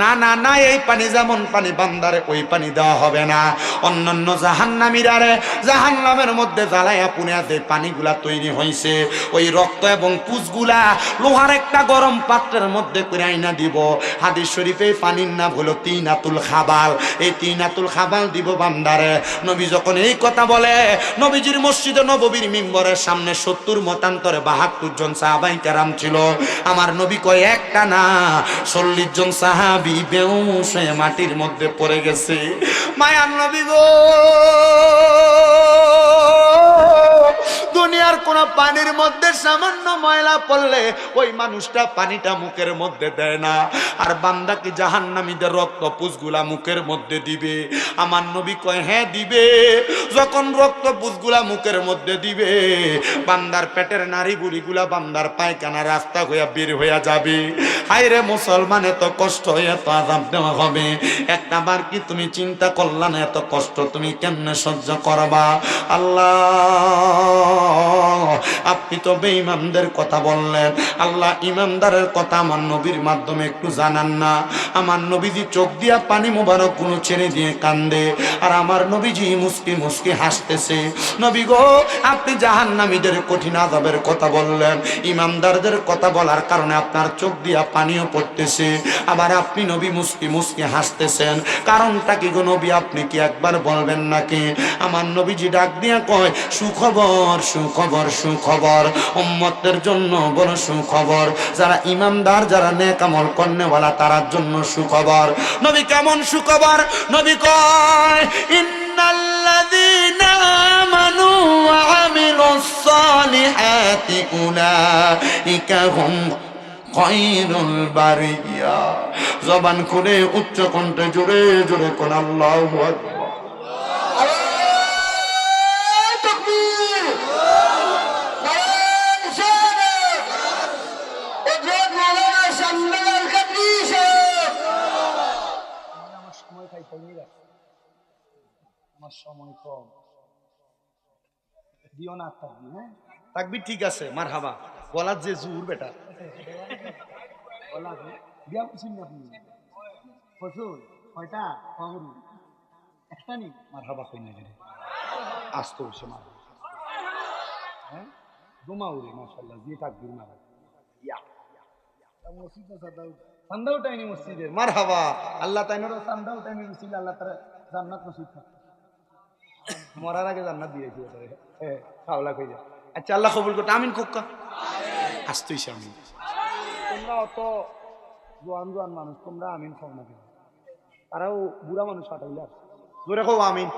[SPEAKER 1] না না না, এই পানি যেমন পানি বান্দারে ওই পানি দেওয়া হবে না। অন্যান্য জাহান্নামীরারে জাহান্নামের মধ্যে জ্বালায়া পুনিয়া যে পানিগুলা তৈরি হয়েছে, ওই রক্ত এবং পুজগুলা লোহার একটা গরম পাত্রের মধ্যে করে আইনা দিব। হাদিস শরীফে পানির নাম হলো তিনাতুল খাবাল। এই তিনাতুল খাবাল দিব বান্দারে। নবী যখন এই কথা বলে, নবীজির মসজিদে নববীর মিম্বরের সামনে 70 মতান্তরে 72 জন সাহাবায়ে কেরাম ছিল। আমার নবী কয় একটা না 40 জন সাহাবী বেহুশ হয়ে মাটির মধ্যে পড়ে গেছে। মায়ার নবী গো, দুনিয়ার কোন পানির মধ্যে সামান্য ময়লা পড়লে ওই মানুষটা পানিটা মুখের মধ্যে দেয় না। আর বান্দা কি জাহান্নামীদের রক্ত পুজগুলা মুখের মধ্যে দিবে? আমার নবী কয় হ্যাঁ দিবে। যখন রক্ত পুজগুলা মুখের মধ্যে দিবে, বান্দার পেটের নাড়ি বুড়িগুলা বান্দার পায়খানা রাস্তা হইয়া বের হইয়া যাবে। হায় রে মুসলমান, এত কষ্ট, এত আযাব দেওয়া হবে, একটা বার কি তুমি চিন্তা করলা না এত কষ্ট তুমি কেমনে সহ্য করবা? আল্লাহ, আপনি তো বেঈমানদের কথা বললেন, আল্লাহ ইমানদারের কথা আমার নবীর মাধ্যমে একটু জানান না। আমার নবীজি চোখ দিয়া পানি মোবারক গুলো ছেড়ে দিয়ে কান্দে, আর আমার নবীজি মুস্কি মুস্কি হাসতেছে। নবী গো, আপনি জাহান্নামীদের কঠিন আযাবের কথা বললেন, ইমানদারদের কথা বলার কারণে আপনার চোখ দিয়া পানিও পড়তেছে, আবার আপনি নবী মুস্কি মুস্কি হাসতেছেন। কারণটা কি গো নবী, আপনি কি একবার বলবেন নাকি? আমার নবীজি ডাক দিয়া কয় সুখবর সুখবর সুখবর, উম্মতের জন্য বড় সুখবর, যারা ইমানদার যারা নেক আমল করেওয়ালা তার জন্য সুখবর। নবী কেমন সুখবর? নবী কয় ইন্নাল্লাযীনা আমানু ওয়া আমিলুস সালিহাতি উলাইকা হুম খায়রুল বারিয়া। জবান খুলে উচ্চ কণ্ঠে জোরে জোরে কোন আল্লাহু আকবার। আমার সময় কম, দিও না থাকবি। হ্যাঁ থাকবি, ঠিক আছে, মারহাবা। গলার যে জোর বেটা, গলা বিয়া বুঝিন না আপনি প্রচুর কয়টা পাগরু একটা নি মারহাবা কই না রে, আসতে হইছে মার। হ্যাঁ ঘুমাউরে মাশাআল্লাহ, দিয়ে তাকবীর মারা ইয়া মসজিদে চান্দা উঠাইনি মসজিদের, মারহাবা। আল্লাহ তাইনারও চান্দা উঠাইনি মসজিদে, আল্লাহ তারা জান্নাত নসিব করে, মরার আগে জান্নাত দিয়েছি। খাওলা কই যা। আচ্ছা আল্লাহ কবুল করতে, আমিন কোক্কা আসতেইছে। আমি তোমরা অত জোয়ান জোয়ান মানুষ, তোমরা আমিন খাও না কেন? তারাও বুড়া মানুষ ফাটাইলে জোরে খাও আমিন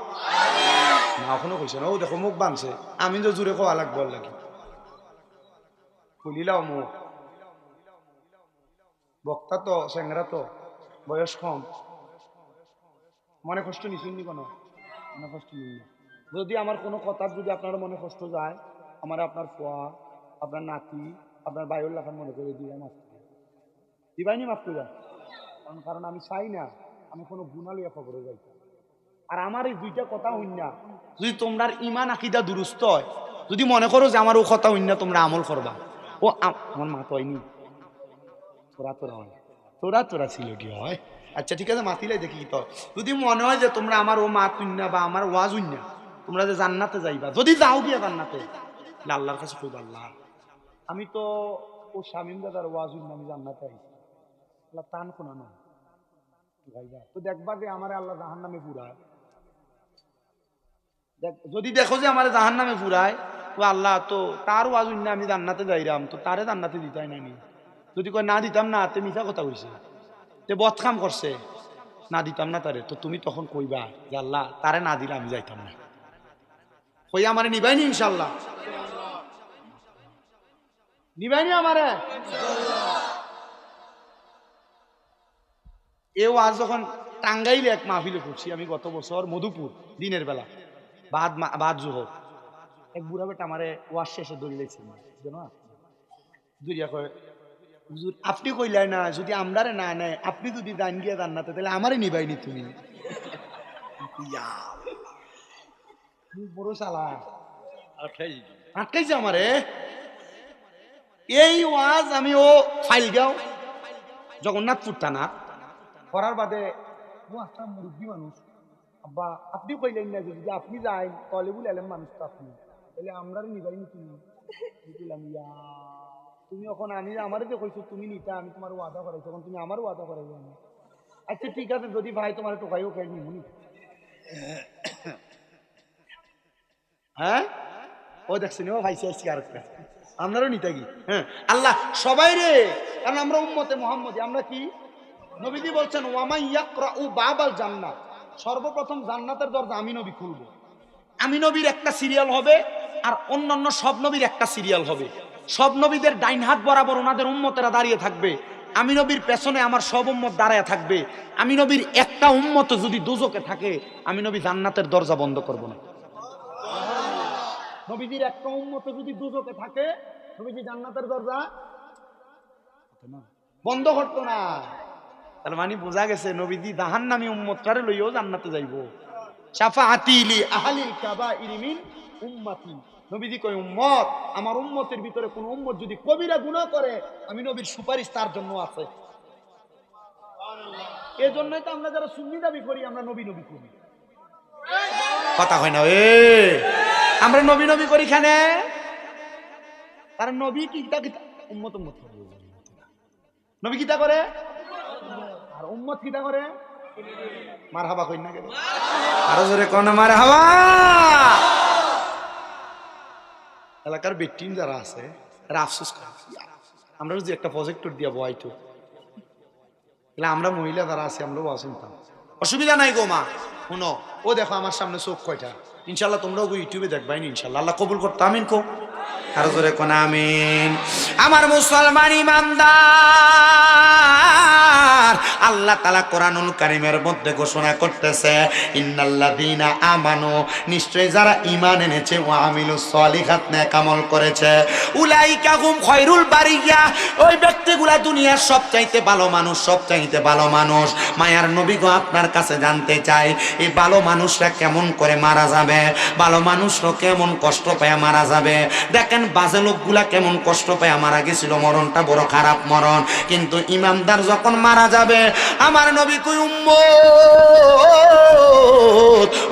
[SPEAKER 1] না, এখনো কইছে না। ও দেখো মুখ বানছে, আমিন তো জোরে খাওয়া লাগবে লাগি খুলিলাও মুখ। বক্তা তো স্যাংরা তো বয়স কম, মনে কষ্ট নিশুননি কোনো, মনে কষ্ট নিই। যদি আমার কোনো কথা যদি আপনার মনে কষ্ট যায়, আমার আপনার পোয়া, আপনার নাতি, আপনার বায়ুর লাখান মনে করে দিয়ে মাফ দিবাইনি, মাফ করে
[SPEAKER 2] কারণ আমি চাই না আমি কোনো গুনাহ লইয়া খবরে যাই। আর আমার এই দুইটা কথা হইন না, যদি তোমরা ইমান আকিদা দুরুস্ত হয়, যদি মনে করো যে আমার ও কথা হইন না তোমরা আমল করবা, ও আমার মা তো হয়নি, তোরা তোরা হয়, তোরা তোরা ছিল কি হয়। আচ্ছা ঠিক আছে, মাতিলে দেখি তো যদি মনে হয় যে তোমরা আমার ও মা তুই না বা আমার ওয়াজ হইন না, তোমরা যে জান্নাতে যাইবা, যদি যাও গিয়া জান্নাতে, আল্লাহর কাছে কইবা আল্লাহ আমি তো ও শামীম দাদার ওয়াজ হইন না, আমি জান্নাতে আইছি, আল্লাহ টান শোনা না ভাইবা, তো দেখবা যে আমার আল্লাহ জাহান্নামে পুরায়। যদি দেখো যে আমার জাহান্নামে পুরায়, তো আল্লাহ তো তার ওয়াজ হইন না আমি জান্নাতে যাইরাম, তো তারে জান্নাতে দিতাই নানি। যদি কয় না দিতাম না, তে মিছা কথা কইছে, তে বদ কাম করছে, না দিতাম না তারে, তো তুমি তখন কইবা যে আল্লাহ তারে না দিলে আমি যাইতাম না, কইয়া আমারে নিবাইনি ইনশাল্লাহ, নিবাইনি আমারে। এ ওয়াজ যখন টাঙ্গাইলে এক মাহফিলে করছি আমি গত বছর মধুপুর, দিনের বেলা বাদ জোহর, এক বুড়া বেটা আমারে ওয়াজ শেষে দৌড়ি লাইছে না, দৌড়িয়া কয় হুজুর আপনি কইলাই না যদি আমরারে না নেয়, আপনি যদি দান গিয়া জান্নাতে তাহলে আমারে নিবাইনি তুমি। বড় শালা আটকাইছে আমারে। এই ওয়াজ আমি ও ফাইলগাঁও জগন্নাথপুর থানা করার বাদে, ও একটা মুরব্বী মানুষ, আব্বা আপনি কইলেন না যদি আপনি যাই তলেবুল এলেম মানুষ তো আপনি, তাহলে আমরারে নিবাইনি তুমি। বললাম ইয়া তুমি এখন আমি আমারে যে কইছো তুমি নিতা, আমি তোমার ওয়াদা করাইছো, এখন তুমি আমারও ওয়াদা করাইছো আমি। আচ্ছা ঠিক আছে যদি ভাই তোমার টোকাইও খাই নিবনি। হ্যাঁ ও দেখছেন ও ভাই শেষ আর আপনারও নিতে কি। হ্যাঁ আল্লাহ সবাই রে, কারণ আমরা উম্মতে মুহাম্মদী, আমরা কি নবীজি বলছেন ওয়ামাই ইয়াকরাউ বাবাল জান্নাত, সর্বপ্রথম জান্নাতের দরজা আমি নবী খুলবো। আমি নবীর একটা সিরিয়াল হবে আর অন্যান্য সব নবীর একটা সিরিয়াল হবে। সব নবীদের ডাইন হাত বরাবর ওনাদের উম্মতেরা দাঁড়িয়ে থাকবে, আমি নবীর পেছনে আমার সব উম্মত দাঁড়ায় থাকবে। আমি নবীর একটা উম্মত যদি দোজকে থাকে, আমি নবী জান্নাতের দরজা বন্ধ করব না। নবীজির একটা উম্মত যদি দোজকে থাকে, নবীজি জান্নাতের দরজা বন্ধ করতো না। তার মানে বোঝা গেছে নবীজি জাহান্নামী উম্মতটারে লইও জান্নাতে যাইব। শাফাআতি লি আহলিল কাবাইরি মিন উম্মতি, নবীজি কয় উম্মত, আমার উম্মতের ভিতরে কোন উম্মত যদি কবিরা গুনাহ করে, আমি নবীর সুপারিশ তার জন্য আছে। এই জন্যই তো আমরা যারা সুন্নি দাবি করি আমরা নবী নবী করি, কথা হয় না এ, আমরা নবী নবী করি খানে, কারণ নবী কিতা কিতা উম্মত উম্মত করে, নবী কিতা করে আর উম্মত কিতা করে। মারহাবা কই না কেন, আরো জোরে কোন মারহাবা। এলাকার বেটিন যারা আছে এরা আফসোস করে, আমরা যদি একটা প্রজেক্টর দিয়া বয়াইতো, আমরা মহিলা যারা আছে আমরা শুনতাম, অসুবিধা নাই গো মা শুনো, ও দেখো আমার সামনে চোখ কয়টা, ইনশাল্লাহ তোমরাও ইউটিউবে দেখবাই ইনশাল্লাহ, আল্লাহ কবুল করতো, আমিন কো, আরো জোরে কোন আমিন। আমার মুসলমান ইমানদার, আল্লাহ তাআলা কোরআনুল কারীমের মধ্যে ঘোষণা করতেছে ইন্নাল্লাযীনা আমানু, নিশ্চয় যারা ঈমান এনেছে, ওয়া আমিলুস সলিহাত, নেক আমল করেছে, উলাইকা হুম খায়রুল বারিয়া, ওই ব্যক্তিগুলা দুনিয়ার সবচাইতে ভালো মানুষ, সবচাইতে ভালো মানুষ। মায়ার নবী গো আপনার কাছে জানতে চাই, এই ভালো মানুষরা কেমন করে মারা যাবে, ভালো মানুষরা কেমন কষ্ট পেয়ে মারা যাবে। দেখেন বাজে লোকগুলা কেমন কষ্ট পেয়ে মারা গেছিল, মরণটা বড় খারাপ মরণ, কিন্তু ইমানদার যখন মারা যাবে, আমার নবী কই উম্মত,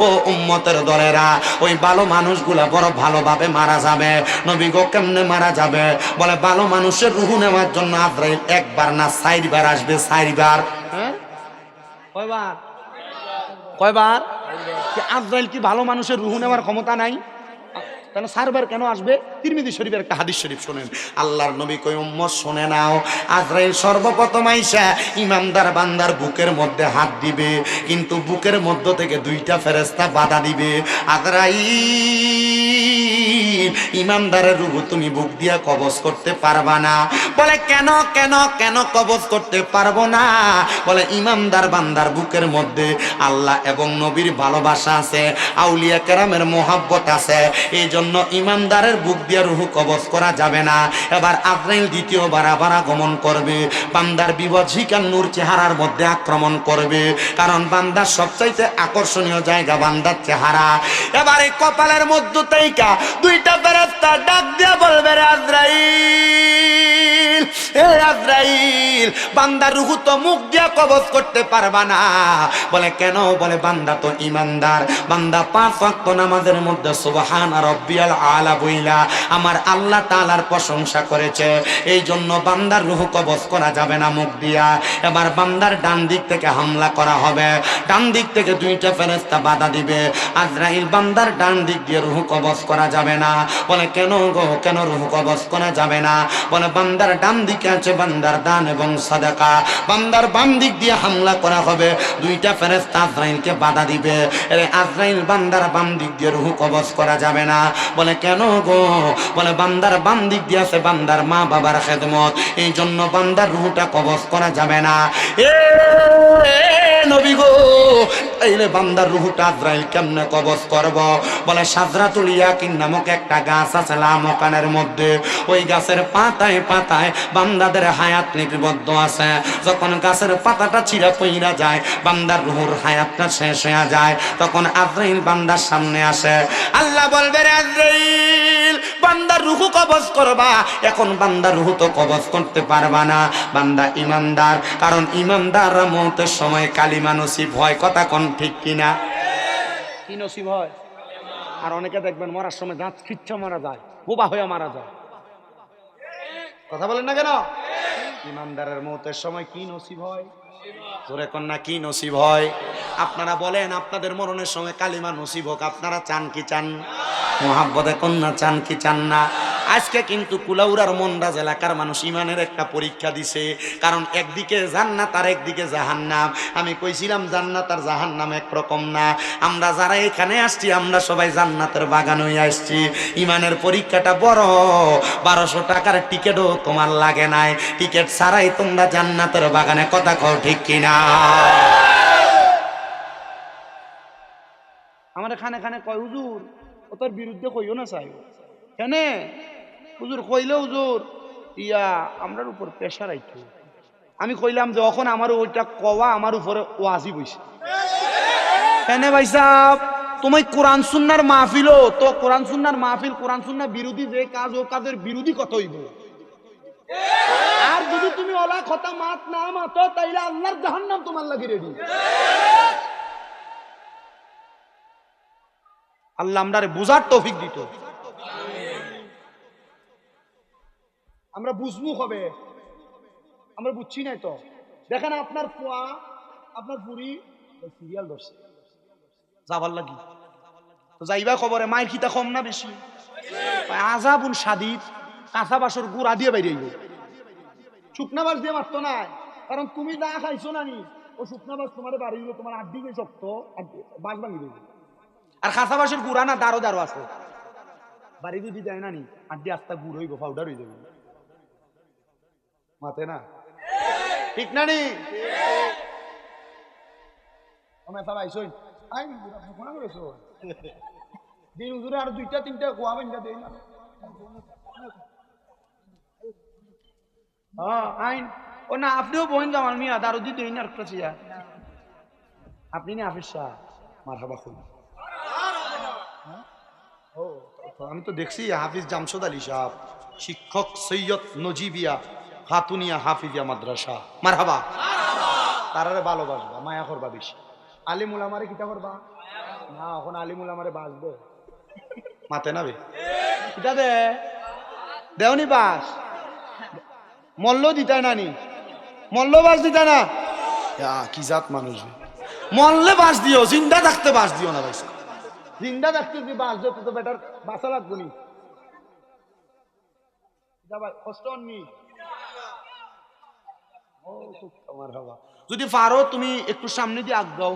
[SPEAKER 2] ও উম্মতের দলেরা, ওই ভালো মানুষগুলা বড় ভালোভাবে মারা যাবে। নবী গো কেমনে মারা যাবে, বলে ভালো মানুষের রূহ নেওয়ার জন্য আজরাইল একবার না 4 বার আসবে, 4 বার। হ্যাঁ কয়বার, কয়বার? আজরাইল কি ভালো মানুষের রূহ নেওয়ার ক্ষমতা নাই? কেন 4 বার কেন আসবে? তিরমিজি শরীফের একটা হাদিস শরীফ শুনেন, আল্লাহর নবী কই উম্মত শুনে নাও, আজরাইল সর্বপ্রথম আইসা ইমানদার বান্দার বুকের মধ্যে হাত দিবে, কিন্তু বুকের মধ্য থেকে 2টা ফেরেশতা বাধা দিবে, আজরাইল ইমানদারের রূহ তুমি বুক দিয়া কবজ করতে পারবা না। বলে কেন কেন কেন কবজ করতে পারবো না? বলে ইমানদার বান্দার বুকের মধ্যে আল্লাহ এবং নবীর ভালোবাসা আছে, আউলিয়া কেরামের মোহাব্বত আছে, এই জন্য
[SPEAKER 1] জন্য ইমানদারের বুক দিয়ে রুহ কবজ করা যাবে না। এবার আজরাইল দ্বিতীয়বার আবার আগমন করবে, বান্দার বিভৎসিকার নূর চেহারার মধ্যে আক্রমণ করবে, কারণ বান্দার সবচাইতে আকর্ষণীয় জায়গা বান্দার চেহারা। এবার এই কপালের মধ্য থেকে দুইটা ফেরেশতা ডাক দিয়ে বলবে, রে আজরাইল, হে আজরাইল, বান্দার রূহ তো মুখ দিয়ে কবজ করতে পারবা না। বলে কেন? বলে বান্দা তো ইমানদার, বান্দা 5 ওয়াক্ত নামাজের মধ্যে সুবহান রাব্বিয়াল আলা বইলা আমার আল্লাহ তাআলার প্রশংসা করেছে, এই জন্য বান্দার রূহ কবজ করা যাবে না মুখ দিয়া। এবার বান্দার ডান দিক থেকে হামলা করা হবে, ডান দিক থেকে দুইটা ফেরেশতা বাধা দিবে। আজরাইল বান্দার ডান দিক দিয়ে রূহ কবজ করা যাবে না। বলে কেন গো, কেন রূহ কবজ করা যাবে না? বলে বান্দার ডান দিকে আছে বান্দার দান এবং সাদাকা, বান্দার বাম দিক দিয়ে হামলা করা হবে, দুইটা ফেরেশতা আজরাইলকে বাধা দিবে। আরে আজরাইল বান্দার বাম দিক দিয়ে রূহ কবজ করা যাবে না। বলে কেন গো? বলে বান্দার বাম দিক দিয়ে আছে বান্দার মা বাবার খেদমত, এই জন্য বান্দার রূহটা কবজ করা যাবে না। এ নবী গো, তাইলে বান্দার রূহটা আজরাইল কেমনে কবজ করব? বলে সাজরাতুল ইয়াকিন নামক একটা গাছ আছে লামকানের মধ্যে, ওই গাছের পাতায় পাতায় বান্দাদের হায়াত লিপিবদ্ধ আছে। যখন গাছের পাতাটা ছিঁড়া পইরা যায়, বান্দার রূহুর হায়াতটা শেষ হয়ে যায়, তখন আজরাইল বান্দার সামনে আসে। আল্লাহ বলবে, রে আজরাইল, বান্দার রূহ কবজ করবা। এখন বান্দার রূহ তো কবজ করতে পারবা না, বান্দা ইমানদার, কারণ ইমানদাররা মওতের সময় কালিমা নসিব হয়। কথা কোন ঠিক কিনা?
[SPEAKER 2] কি নসিব হয়? আর অনেকে দেখবেন মরার সময় দাঁত খিচ্ছা মারা যায়, বোবা হয়ে মারা যায়। কথা বলেন না কেন? ইমানদারের মওতের সময় কি নসিব হয়? জোরে কন্যা, কি নসিব হয়? আপনারা বলেন, আপনাদের মরণের সময় কালিমা নসিব হোক, আপনারা চান কি চান? মোহাব্বতে কন্যা চান কি চান না? আজকে কিন্তু কুলাউড়ার মন্ডাজ এলাকার মানুষ ইমানের একটা পরীক্ষা দিছে, কারণ একদিকে জান্নাত আর একদিকে জাহান্নাম। আমি কইছিলাম জান্নাত আর জাহান্নাম একরকম না। আমরা যারা এখানে আসছি আমরা সবাই জান্নাতের বাগান হয়ে আসছি। ইমানের পরীক্ষাটা বড়, 1200 টাকার টিকিটও তোমার লাগে নাই, টিকিট ছাড়াই তোমরা জান্নাতের বাগানে। কথা কও ঠিক কিনা? আমার খানে খানে কয়, হুজুর ও তোর বিরুদ্ধে কইও না চাই। কেন হুজুর? কইলে হুজুর ইয়া আমরার উপর প্রেশার আইতো। আমি কইলাম যে এখন আমার ওইটা কওয়া আমার উপরে ওয়াজিব হইছে। কেন ভাই সাহেব? তুমি কোরআন সুন্নাহর মাহফিল, তো কোরআন সুন্নাহর মাহফিল, কোরআন সুন্নাহ বিরোধী যে কাজ, ও কাজের বিরোধী কত হইব। আর যদি তুমি ওলা কথা মাত না মাতো, তাইলে আল্লাহর জাহান্নাম তোমার লাগি রেডি। আল্লাহ আমরারে বুঝার তৌফিক দিত। আমরা বুঝবো হবে, আমরা বুঝছি নাই তো। দেখেন আপনার পোয়া, আপনার পুরি সিরিয়াল ধরছে যাবার লাগি, তো যাইবা খবরে মায়ের খিতা কম না বেশি? আজাবুন সাদিদ, কাঁচা বাসর গুড়া দিয়ে বাইরে আইব। শুকনা বাস দিয়ে মারতো না, কারণ তুমি না খাইছো না নি, ও শুকনা বাস তোমার বাড়ি দিল, তোমার আড্ডি গিয়ে শক্ত বাস ভাঙি দেবে। আর কাঁচা বাসের গুড়া না দারো দারো আছে, বাড়ি যদি দেয় না নি আড্ডি আস্তা গুড় হইব, পাউডার হয়ে যাবে মাতে না। ঠিক না নি? দিন হুজুরে আর 2-3টা গোয়া বেঞ্জা দেই না। আইন ও না, আপনিও বইন জামাল মিয়া দারু দি দেই না একটা চিয়া। আপনি না হাফিজ শাহ? মারহাবা খুব। ও আমি তো দেখছি হাফিজ জামশেদ আলী সাহেব, শিক্ষক সৈয়দ নজিবিয়া খাতুনিয়া হাফিজিয়া মাদ্রাসা। মারহাবা। তারারে ভালোবাসবা, মায়া করবা বেশি। আলিম উলামারে কিতা করবা না, এখন আলিম উলামারে বাসবে মাতে না বে কিতা দে দেওনি বাস মল্ল দিতাই না নি, মল্ল বাস দিতা না। কি জাত মানুষ, মল্লে বাস দিও, জিন্দা থাকতে বাস দিও না ভাই। জিন্দা থাকতে যদি বাস দিও তো বেটার বাসা লাগবো নি। কষ্ট নি যদি পারো তুমি একটু সামনে দিয়ে আগ দাও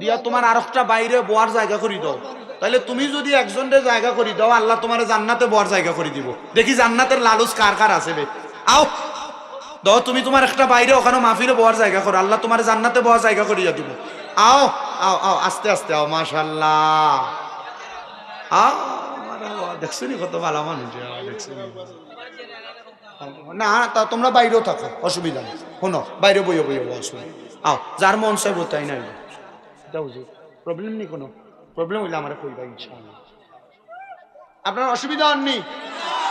[SPEAKER 2] দিয়া তোমার আর একটা বাইরে বোয়ার জায়গা করে দাও, তাহলে তুমি যদি একজনের জায়গা করে দাও আল্লাহ তোমার জান্নাতে বোয়ার জায়গা করে দিব। দেখি জান্নাতের লালুস কার কার আছে বে। আও দাও তুমি তোমার একটা বাইরে ওখানে মাহফিলে বোয়ার জায়গা করো, আল্লাহ তোমার জান্নাতে বোয়ার জায়গা করিয়া দিব। আও আও আও আস্তে আস্তে আও, মাশাআল্লাহ। আও দেখছো নি কত ভালো মানুষ, দেখছো নি? না তা তোমরা বাইরেও থাকো, অসুবিধা নেই। শোনো, বাইরে বইও বইও অসুবিধা, আও যার মন চাইব তাই নাই, এটা বুঝো, প্রবলেম নেই, কোনো প্রবলেম হইলে আমার কইবা ইনশাআল্লাহ। আপনার অসুবিধা হননি?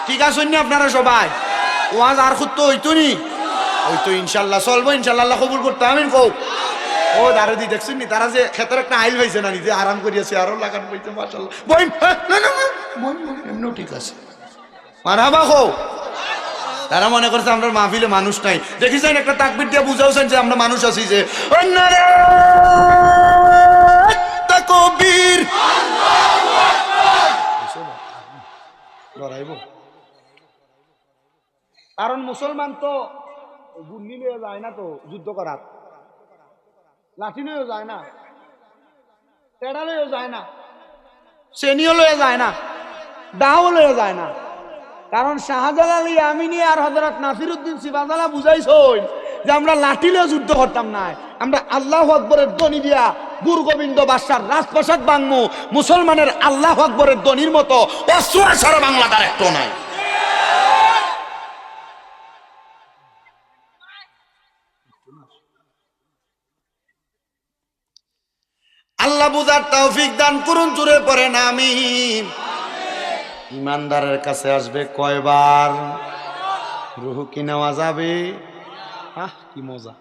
[SPEAKER 2] ঠিক আছেন নি আপনারা সবাই? ওয়াজ আর খুব তো হইতো নি, ওই তো ইনশাল্লাহ চলবো, ইনশাল্লাহ আল্লাহ কবুল করতে আমিন কও। ও দাঁড়ে দি দেখছেন নি, তারা যে ক্ষেতের একটা আইল পাইছে না, নিজে আরাম করিয়াছে, আরো লাগান পাইছে মাশাআল্লাহ। বইন না না না বইন বইন এমনিও ঠিক আছে, মারহাবা কও। তারা মনে করছে আমরা মাহফিলে মানুষ নাই, দেখিছেন একটা তাকবীর দিয়ে বুঝাওছেন যে আমরা মানুষ আছি, যে তাকবীর ডরাইব। কারণ মুসলমান তো গুন্ডি লয়ে যায় না, তো যুদ্ধ করার লাঠি লয়ে যায় না, টেড়া লয়ে যায় না, চেনিও লয়ে যায় না, দাও লয়ে যায় না। কারণ শাহজালাল আমিনী আর হযরত নাসিরউদ্দিন সিবাজালা বুঝাইছই যে আমরা লাঠি লয়ে যুদ্ধ করতাম না, আমরা আল্লাহু আকবরের ধ্বনি দিয়া গুরু গোবিন্দ বাদশার রাজপ্রাসাদ ভাঙমু। মুসলমানের আল্লাহু আকবরের ধ্বনির মতো অস্ত্র সারা বাংলাটার একটু নাই। আল্লাহ বুঝার তৌফিক দান করুন, জোরে পড়েন আমিন। ইমানদারের কাছে আসবে কয়বার? রুহ কি নেওয়া যাবে? কি মজা!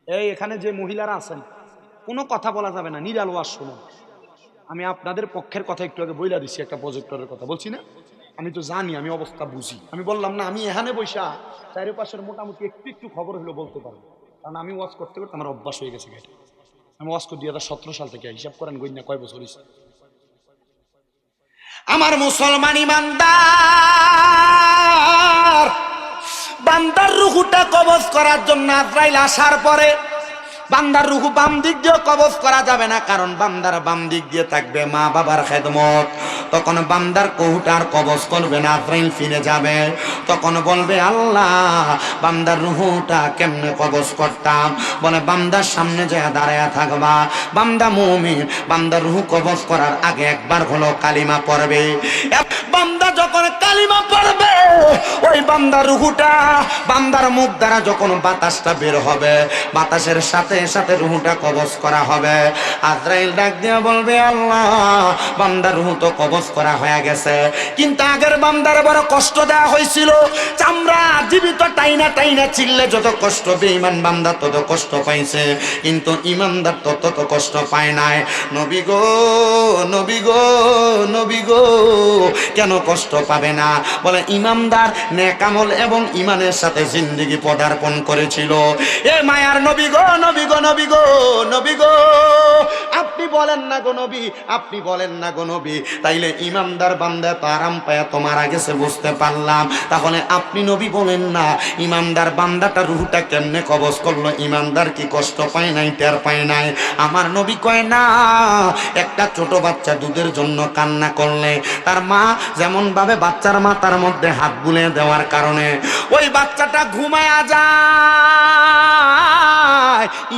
[SPEAKER 2] এই এখানে যে মহিলারা আছেন, কোনো কথা বলা যাবে না, নিরাল ওয়াজ শুনুন। আমি আপনাদের পক্ষের কথা একটু আগে বইলা দিচ্ছি, একটা প্রজেক্টরের কথা বলছি না, আমি তো জানি, আমি অবস্থা বুঝি। আমি বললাম না, আমি এখানে বৈশা চারিপাশের মোটামুটি একটু একটু খবর হলো বলতে পারবো, কারণ আমি ওয়াজ করতে করতে আমার অভ্যাস হয়ে গেছে। আমি ওয়াজ করি 2017 সাল থেকে, হিসাব করেন গইনা কয় বছর হয়েছে। আমার মুসলমান ইমানদার বান্দার রুহুটা কবজ করার জন্য আজরাইল আসার পরে বান্দার রুহু বাম দিক দিয়ে কবজ করা যাবে না, কারণ বান্দার বাম দিক দিয়ে থাকবে মা বাবার খেদমত। তখন বান্দার কহুটার কবজ করবে না, আজরাইল ফিরে যাবে। তখন বলবে আল্লাহ বান্দার রুহুটা কেমনে কবজ করতাম? বলে বান্দার সামনে যে দাঁড়ায়া থাকবা, বান্দা মুমিন, বান্দার রুহু কবজ করার আগে একবার হলো কালিমা পড়বে। বান্দা যখন কালিমা পড়বে, ওই বান্দার রুহুটা বান্দার মুখ দ্বারা যখন বাতাসটা বের হবে, বাতাসের সাথে সাথে রুহুটা কবজ করা হবে। আজরাইল ডাক দিয়ে বলবে আল্লাহ বান্দার রুহু তো কবজ করা হয়ে গেছে, কিন্তু আগের বান্দার বড় কষ্ট দেওয়া হয়েছিল, চামড়া জীবিত টাইনা টাইনা চিল্লে যত কষ্ট বেঈমান বান্দা তত কষ্ট পাইছে, কিন্তু ইমানদার তত কষ্ট পায় নাই। নবী গো নবী গো নবী গো, কেন কষ্ট পাবে না? বলে ইমানদার নেক আমল এবং ইমানের সাথে জিন্দেগি পদার্পণ করেছিল। এ মায়ার নবী গো নবী গো নবী গো নবী গো, আপনি বলেন না গো নবী, আপনি বলেন না গো নবী, তাইলে ইমানদার বান্দা তো আরাম পায়া তোমার গেছে বুঝতে পারলাম, তাহলে আপনি নবী বলেন না ইমানদার বান্দাটা রুহটা কেমনে কবজ করলো? ইমানদার কি কষ্ট পায় নাই, টের পায় নাই? আমার নবী কয় না, একটা ছোট বাচ্চা দুধের জন্য কান্না করলে তার মা যেমন ভাবে বাচ্চার মাথার মধ্যে হাত বুলিয়ে দেওয়ার কারণে ওই বাচ্চাটা ঘুমায়া যায়,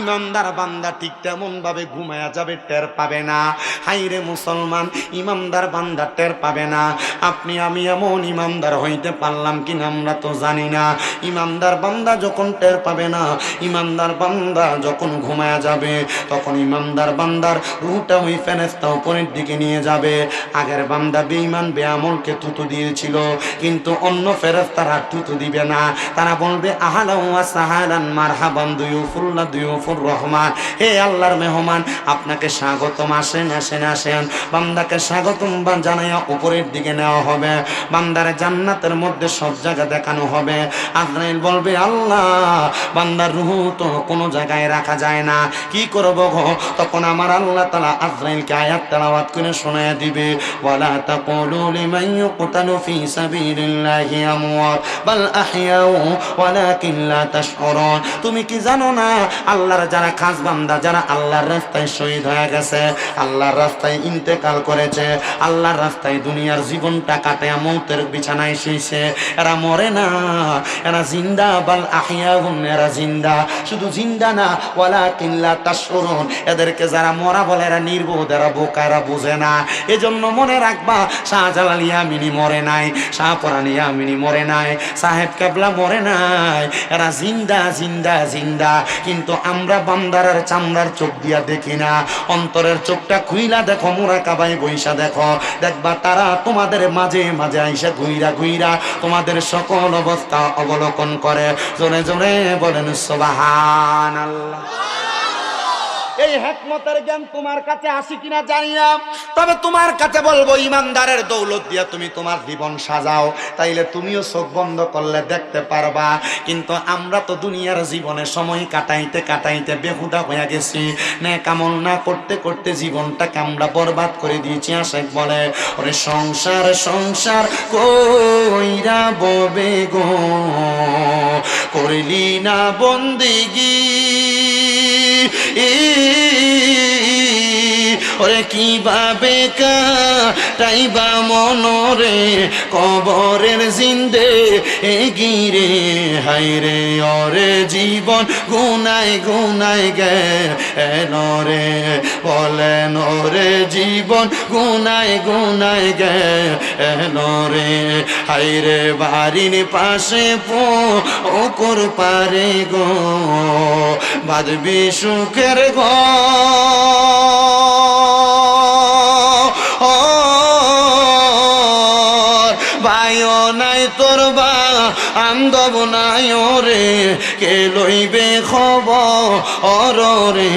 [SPEAKER 2] ইমানদার বান্দা ঠিক তেমন ভাবে ঘুমায়া যাবে, টের পাবে না। হাইরে মুসলমান, ইমানদার বান্দা টের পাবে না। আপনি আমি এমন ইমানদার হইতে পারলাম কিনা আমরা তো জানি না। ইমানদার বান্দা যখন টের পাবে না, ইমানদার বান্দা যখন ঘুমায়া যাবে, তখন ইমানদার বান্দার রুহটা ওই ফেরেশতা উপরের দিকে নিয়ে যাবে। আগের বান্দা বেঈমান বেআমলকে থুতু দিয়েছিল, কিন্তু অন্য ফেরেশতারা থুতু দিবে না, তারা বলবে আহলান ওয়া সাহলান মারহাবান দুয়ুফুল্লাহ দুয়ুফুর রহমান, হে আল্লাহর মেহমান আপনাকে স্বাগতম, আসেন আসেন আসেন। বান্দাকে স্বাগতম জানাইয়া উপরের দিকে নেওয়া হবে, বান্দার জান্নাতের মধ্যে সব জায়গা দেখানো হবে। আজরাইল বলবে আল্লাহ বান্দার রূহ তো কোনো জায়গায় রাখা যায় না, কি করব গো? তখন আমার আল্লাহ তাআলা আজরাইলকে আয়াত তেলাওয়াত করে শোনায় দিবে, ওয়ালা তাকুলু লিমান ইউকতালু ফি সাবিলিল্লাহি আমওয়াত বাল আহইয়াউ ওয়ালাকিন লা তাশউরুন। তুমি কি জানো না আল্লাহ
[SPEAKER 1] আল্লাহর যারা খাস বান্দা, যারা আল্লাহর রাস্তায় শহীদ হয়ে গেছে, আল্লাহর রাস্তায় ইন্তেকাল করেছে, আল্লাহর রাস্তায় দুনিয়ার জীবনটা কাটায় মৌতের বিছানায় শুয়েছে, এরা মরে না, এরা জিন্দা, বাল আহিয়াহুম, এরা জিন্দা, শুধু জিন্দা না, ওয়ালাকিন লা তাশউরুন, এদেরকে যারা মরা বলে এরা নির্বোধ, এরা বোকা, এরা বোঝে না। এজন্য মনে রাখবা, শাহজালাল ইয়ামিনী মরে নাই, শাহপরান ইয়ামিনী মরে নাই, সাহেব কেবলা মরে নাই, এরা জিন্দা জিন্দা জিন্দা। কিন্তু আমরা বান্দারের চামড়ার চোখ দিয়া দেখি না, অন্তরের চোখটা খুইলা দেখো, মুরাকাবায় বইসা দেখো, দেখবা তারা তোমাদের মাঝে মাঝে আইসা ঘুইরা ঘুইরা তোমাদের সকল অবস্থা অবলোকন করে। জোরে জোরে বলেন সুবহানাল্লাহ। এই হিকমতের জ্ঞান তোমার কাছে আসি কিনা জানি না, তবে তোমার কাছে বলবো, ইমানদারের দৌলত দিয়া তুমি তোমার জীবন সাজাও, তাইলে তুমিও চোখ বন্ধ করলে দেখতে পারবা। কিন্তু আমরা তো দুনিয়ার জীবনে সময় কাটাইতে কাটাইতে বেহুদা হয়ে গেছি, নেক আমল না করতে করতে জীবনটাকে আমরা বরবাদ করে দিয়েছি। আশেক বলে, ওরে সংসার সংসার কইরা ববে গো, করিলি না বন্দিগি, ওরে কিভাবে কাটাইবা মনরে কবরের জিন্দে গিরে, হাইরে ওরে জীবন গুনায় গুনায় গেল রে, বলেন ওরে জীবন গুনায় গুনায় গেল রে, হাইরে বাড়ির পাশে পুকুর পারে গো, বাঁধবি সুখের ভাইও নাই তোর বা আন্দব নাই রে, কে লইবে খবর রে,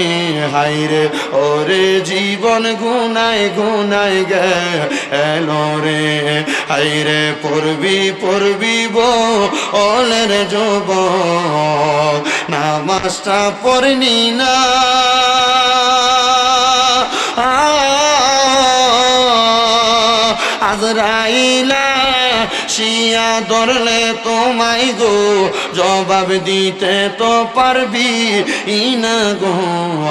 [SPEAKER 1] হাইরে ওরে জীবন গুনায় গুনায় গেল রে, হাইরে পড়বি পড়বি বলের যুবক, নামাজটা পড়নি না, আজরাইলা শিয়া ধরলে তোমায় গো, জবাব দিতে তো পারবি ইনা গো,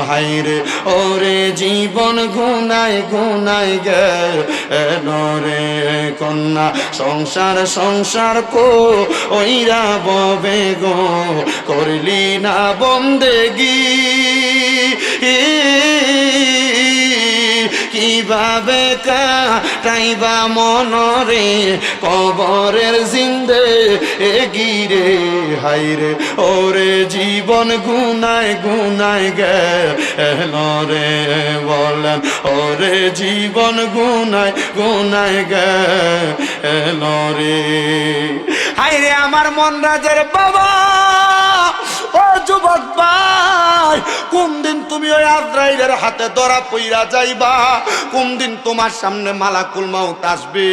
[SPEAKER 1] হাইরে ওরে জীবন গুনায় গুনায় গেল রে, কন্যা সংসার সংসার কো ওইরা ববে গো, করলি না বন্দেগি, কিভাবে কাটাইবা মনরে কবরের জিন্দে গিরে, হাইরে ওরে জীবন গুনায় গুনায় গেল রে, বলেন ওরে জীবন গুনায় গুনায় গেল রে। হাইরে আমার মন রাজের বাবা, ও যুবক ভাই, কোন দিন তুমি ওই আজরাইলের হাতে ধরা পইরা যাইবা, কোন দিন তোমার সামনে মালাকুল মাউত আসবে,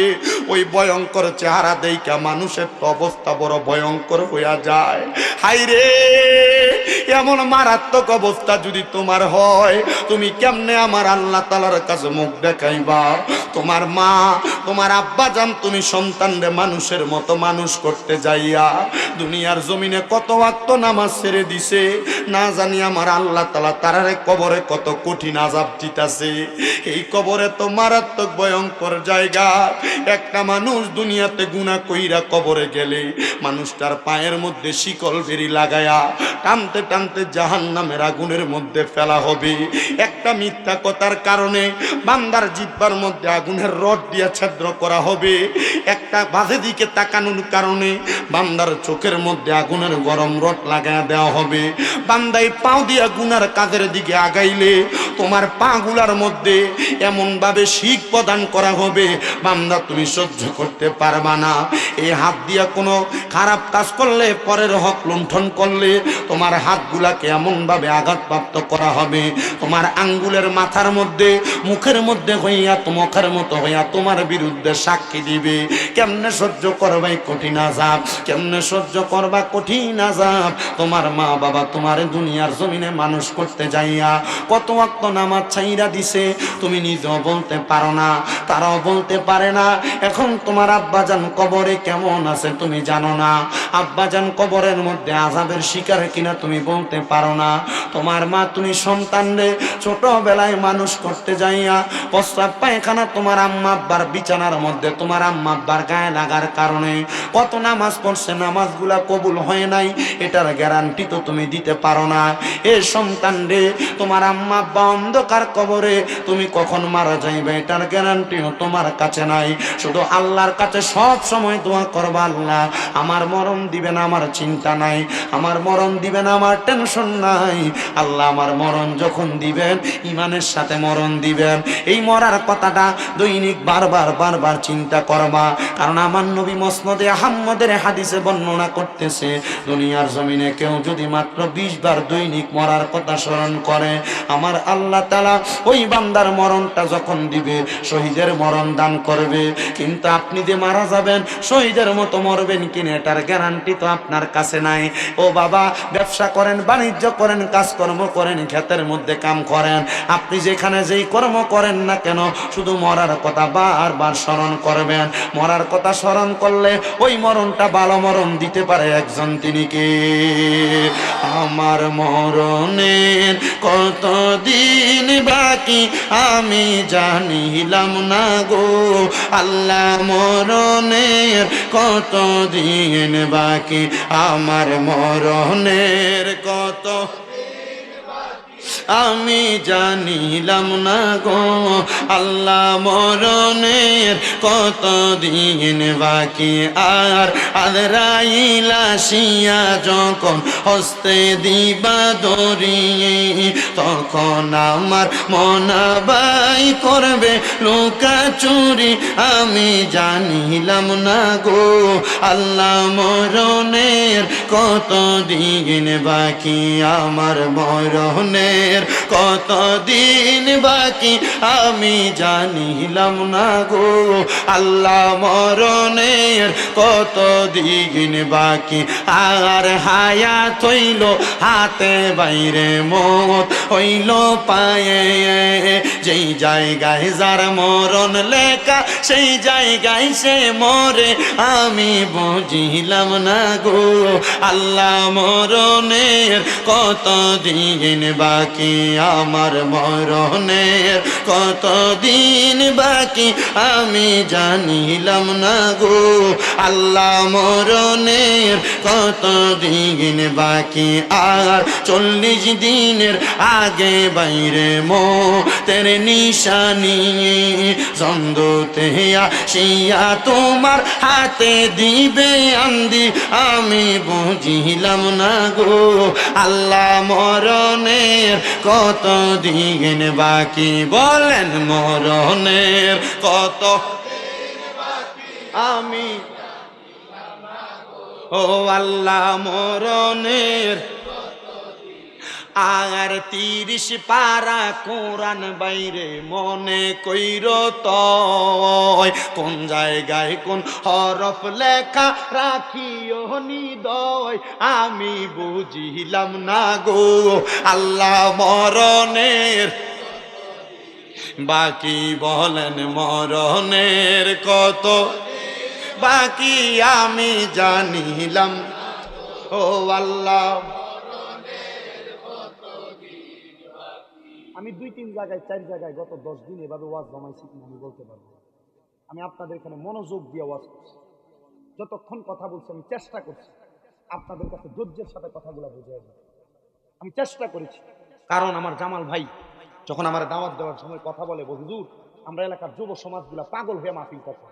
[SPEAKER 1] ওই ভয়ঙ্কর চেহারা দেইখা মানুষের তো অবস্থা বড় ভয়ঙ্কর হইয়া যায়। হাইরে এমন মারাত্মক অবস্থা যদি তোমার হয়, তুমি কেমনে আমার আল্লাহ তাআলার কাছে মুখ দেখাইবা? তোমার মা তোমার আব্বা জান তুমি সন্তানরে মানুষের মতো মানুষ করতে যাইয়া দুনিয়ার জমিনে কত ওয়াক্ত নামাজ ছেড়ে দিছে, না জানি আমার আল্লাহ তাআলা তারারে কবরে কত কঠিন আযাব দিতাছে। এই কবরে তো মারাত্মক ভয়ঙ্কর জায়গা। একটা মানুষ দুনিয়াতে গুনাহ কইরা কবরে গেলে মানুষটার পায়ের মধ্যে শিকল বেরি লাগায়া টানতে টানতে জাহান্নামের আগুনের মধ্যে ফেলা হবে। একটা মিথ্যা কথার কারণে বান্দার জিহ্বার মধ্যে আগুনের রড দিয়া ছিদ্র করা হবে। একটা বাজে দিকে তাকানোর কারণে বান্দার চোখের মধ্যে আগুনের গরম রড লাগায়া দেওয়া হবে। বান্দাই পাও দিয়া গুনার কাজের দিকে আগাইলে তোমার পা গুলার মধ্যে এমন ভাবে শিক প্রদান করা হবে, বান্দা তুমি সহ্য করতে পারবা না। এই হাত দিয়া কোনো খারাপ কাজ করলে, পরের হক লুণ্ঠন করলে তোমার হাতগুলাকে এমন ভাবে আঘাতপ্রাপ্ত করা হবে, তোমার আঙ্গুলের মাথার মধ্যে মুখের মধ্যে হইয়া মুখের মতো হইয়া তোমার বিরুদ্ধে সাক্ষী দিবে। কেমনে সহ্য করবা এই কঠিন আযাব, কেমনে সহ্য করবা কঠিন আযাব। তোমার মা বাবা তোমার দুনিয়ার জমিনে মানুষ করতে যাইয়া কত ওয়াক্ত নামাজ ছাইরা দিছে, তুমি নিজেও বলতে পারো না, তারাও বলতে পারে না। এখন তোমার আব্বাজান কবরে কেমন আছে তুমি জানো না, আব্বাজান কবরের মধ্যে আযাবের শিকার কিনা তুমি বলতে পারো না। তোমার মা তুমি সন্তানরে ছোটবেলায় মানুষ করতে যাইয়া প্রস্রাব পায়খানা তোমার আম্মা আব্বার বিছানার মধ্যে তোমার আম্মা আব্বার গায়ে লাগার কারণে কত নামাজ পড়ছে, নামাজগুলা কবুল হয় নাই, এটার গ্যারান্টি তো তুমি দিতে পারো না। এ সন্তান রে, তোমার আম্মা আব্বা অন্ধকার কবরে, তুমি কখন মারা যাইবে এটার গ্যারান্টিও তোমার কাছে নাই। শুধু আল্লাহর কাছে সব সময় দোয়া করবা, আল্লাহ আমার মরণ দিবেন, আমার চিন্তা নাই, আমার মরণ দিবেন, আমার টেনশন নাই। আল্লাহ আমার মরণ যখন দিবেন ইমানের সাথে মরণ দিবেন। এই মরার কথাটা দৈনিক বারবার বারবার চিন্তা করবা, কারণ আমার নবী মসনদে আহমদের হাদিসে বর্ণনা করতেছে, দুনিয়ার জমিনে কেউ যদি মাত্র 20 বার দৈনিক মরার কথা স্মরণ করে, আমার আল্লাহ তাআলা ওই বান্দার মরণটা যখন দিবে শহীদের মরণ দান করবে। কিন্তু আপনি যে মারা যাবেন শহীদের মতো মরবেন কিনা এটার গ্যারান্টি তো আপনার কাছে নাই। ও বাবা, ব্যবসা করেন, বাণিজ্য করেন, কাজকর্ম করেন, ক্ষেতের মধ্যে কাম করেন, আপনি যেখানে যেই কর্ম করেন না কেন শুধু মরার কথা বারবার স্মরণ করবেন। মরার কথা স্মরণ করলে ওই মরণটা ভালো মরণ দিতে পারে একজন, তিনি কে? আমার মরণের কতদিন বাকি আমি জানিলাম না গো আল্লাহ, মরণের কতদিন বাকি, আমার মরণের কত আমি জানিলাম না গো আল্লাহ, মরণের কতদিন বাকি। আর আজরাইল আসিয়া যখন হস্তে দিবা ধরিয়ে, তখন আমার মনাবাই করবে লুকা চুরি, আমি জানিলাম না গো আল্লাহ, মরণের কতদিন বাকি, আমার মরণের কতদিন বাকি আমি জানিলাম না গো আল্লাহ, মরণের কতদিন বাকি। আর হায়াত হইল হাতে বাইরে, মত হইল পায়ে, যেই জায়গায় যার মরণ লেখা সেই জায়গায় সে মরে, আমি বুঝিলাম না গো আল্লাহ, মরণের কতদিন বাকি, আমার মরণের কতদিন বাকি আমি জানিলাম না গো আল্লাহ, মরণের কতদিন বাকি। আর 40 দিনের আগে বাইরে মতের নিশানি, জন্দতে আসিয়া তোমার হাতে দিবে আন্দি, আমি বুঝিলাম না গো আল্লাহ, মরণের কতদিন বাকি। বলেন মরণের কত আমি, ও আল্লাহ মরণের। আর 30 পারা কোরআন বাইরে মনে কইর তয়, কোন জায়গায় কোন হরফ লেখা রাখিও নিদয়, আমি বুঝিলাম না গো আল্লাহ, মরণের বাকি। বলেন মরণের কত বাকি আমি জানিলাম, ও আল্লাহ।
[SPEAKER 2] আমি 2-3 জায়গায় 4 জায়গায় গত 10 দিন এভাবে ওয়াজ জমাইছি কিনা আমি বলতে পারবো না। আমি আপনাদের এখানে মনোযোগ দিয়ে ওয়াজ করছি, যতক্ষণ কথা বলছি আমি চেষ্টা করছি আপনাদের কাছে ধৈর্যের সাথে কথাগুলো বুঝিয়ে দিই। আমি চেষ্টা করেছি, কারণ আমার জামাল ভাই যখন আমার দাওয়াত দেওয়ার সময় কথা বলে, হুজুর আমরা এলাকার যুব সমাজগুলা পাগল হয়ে মাহফিল করতে,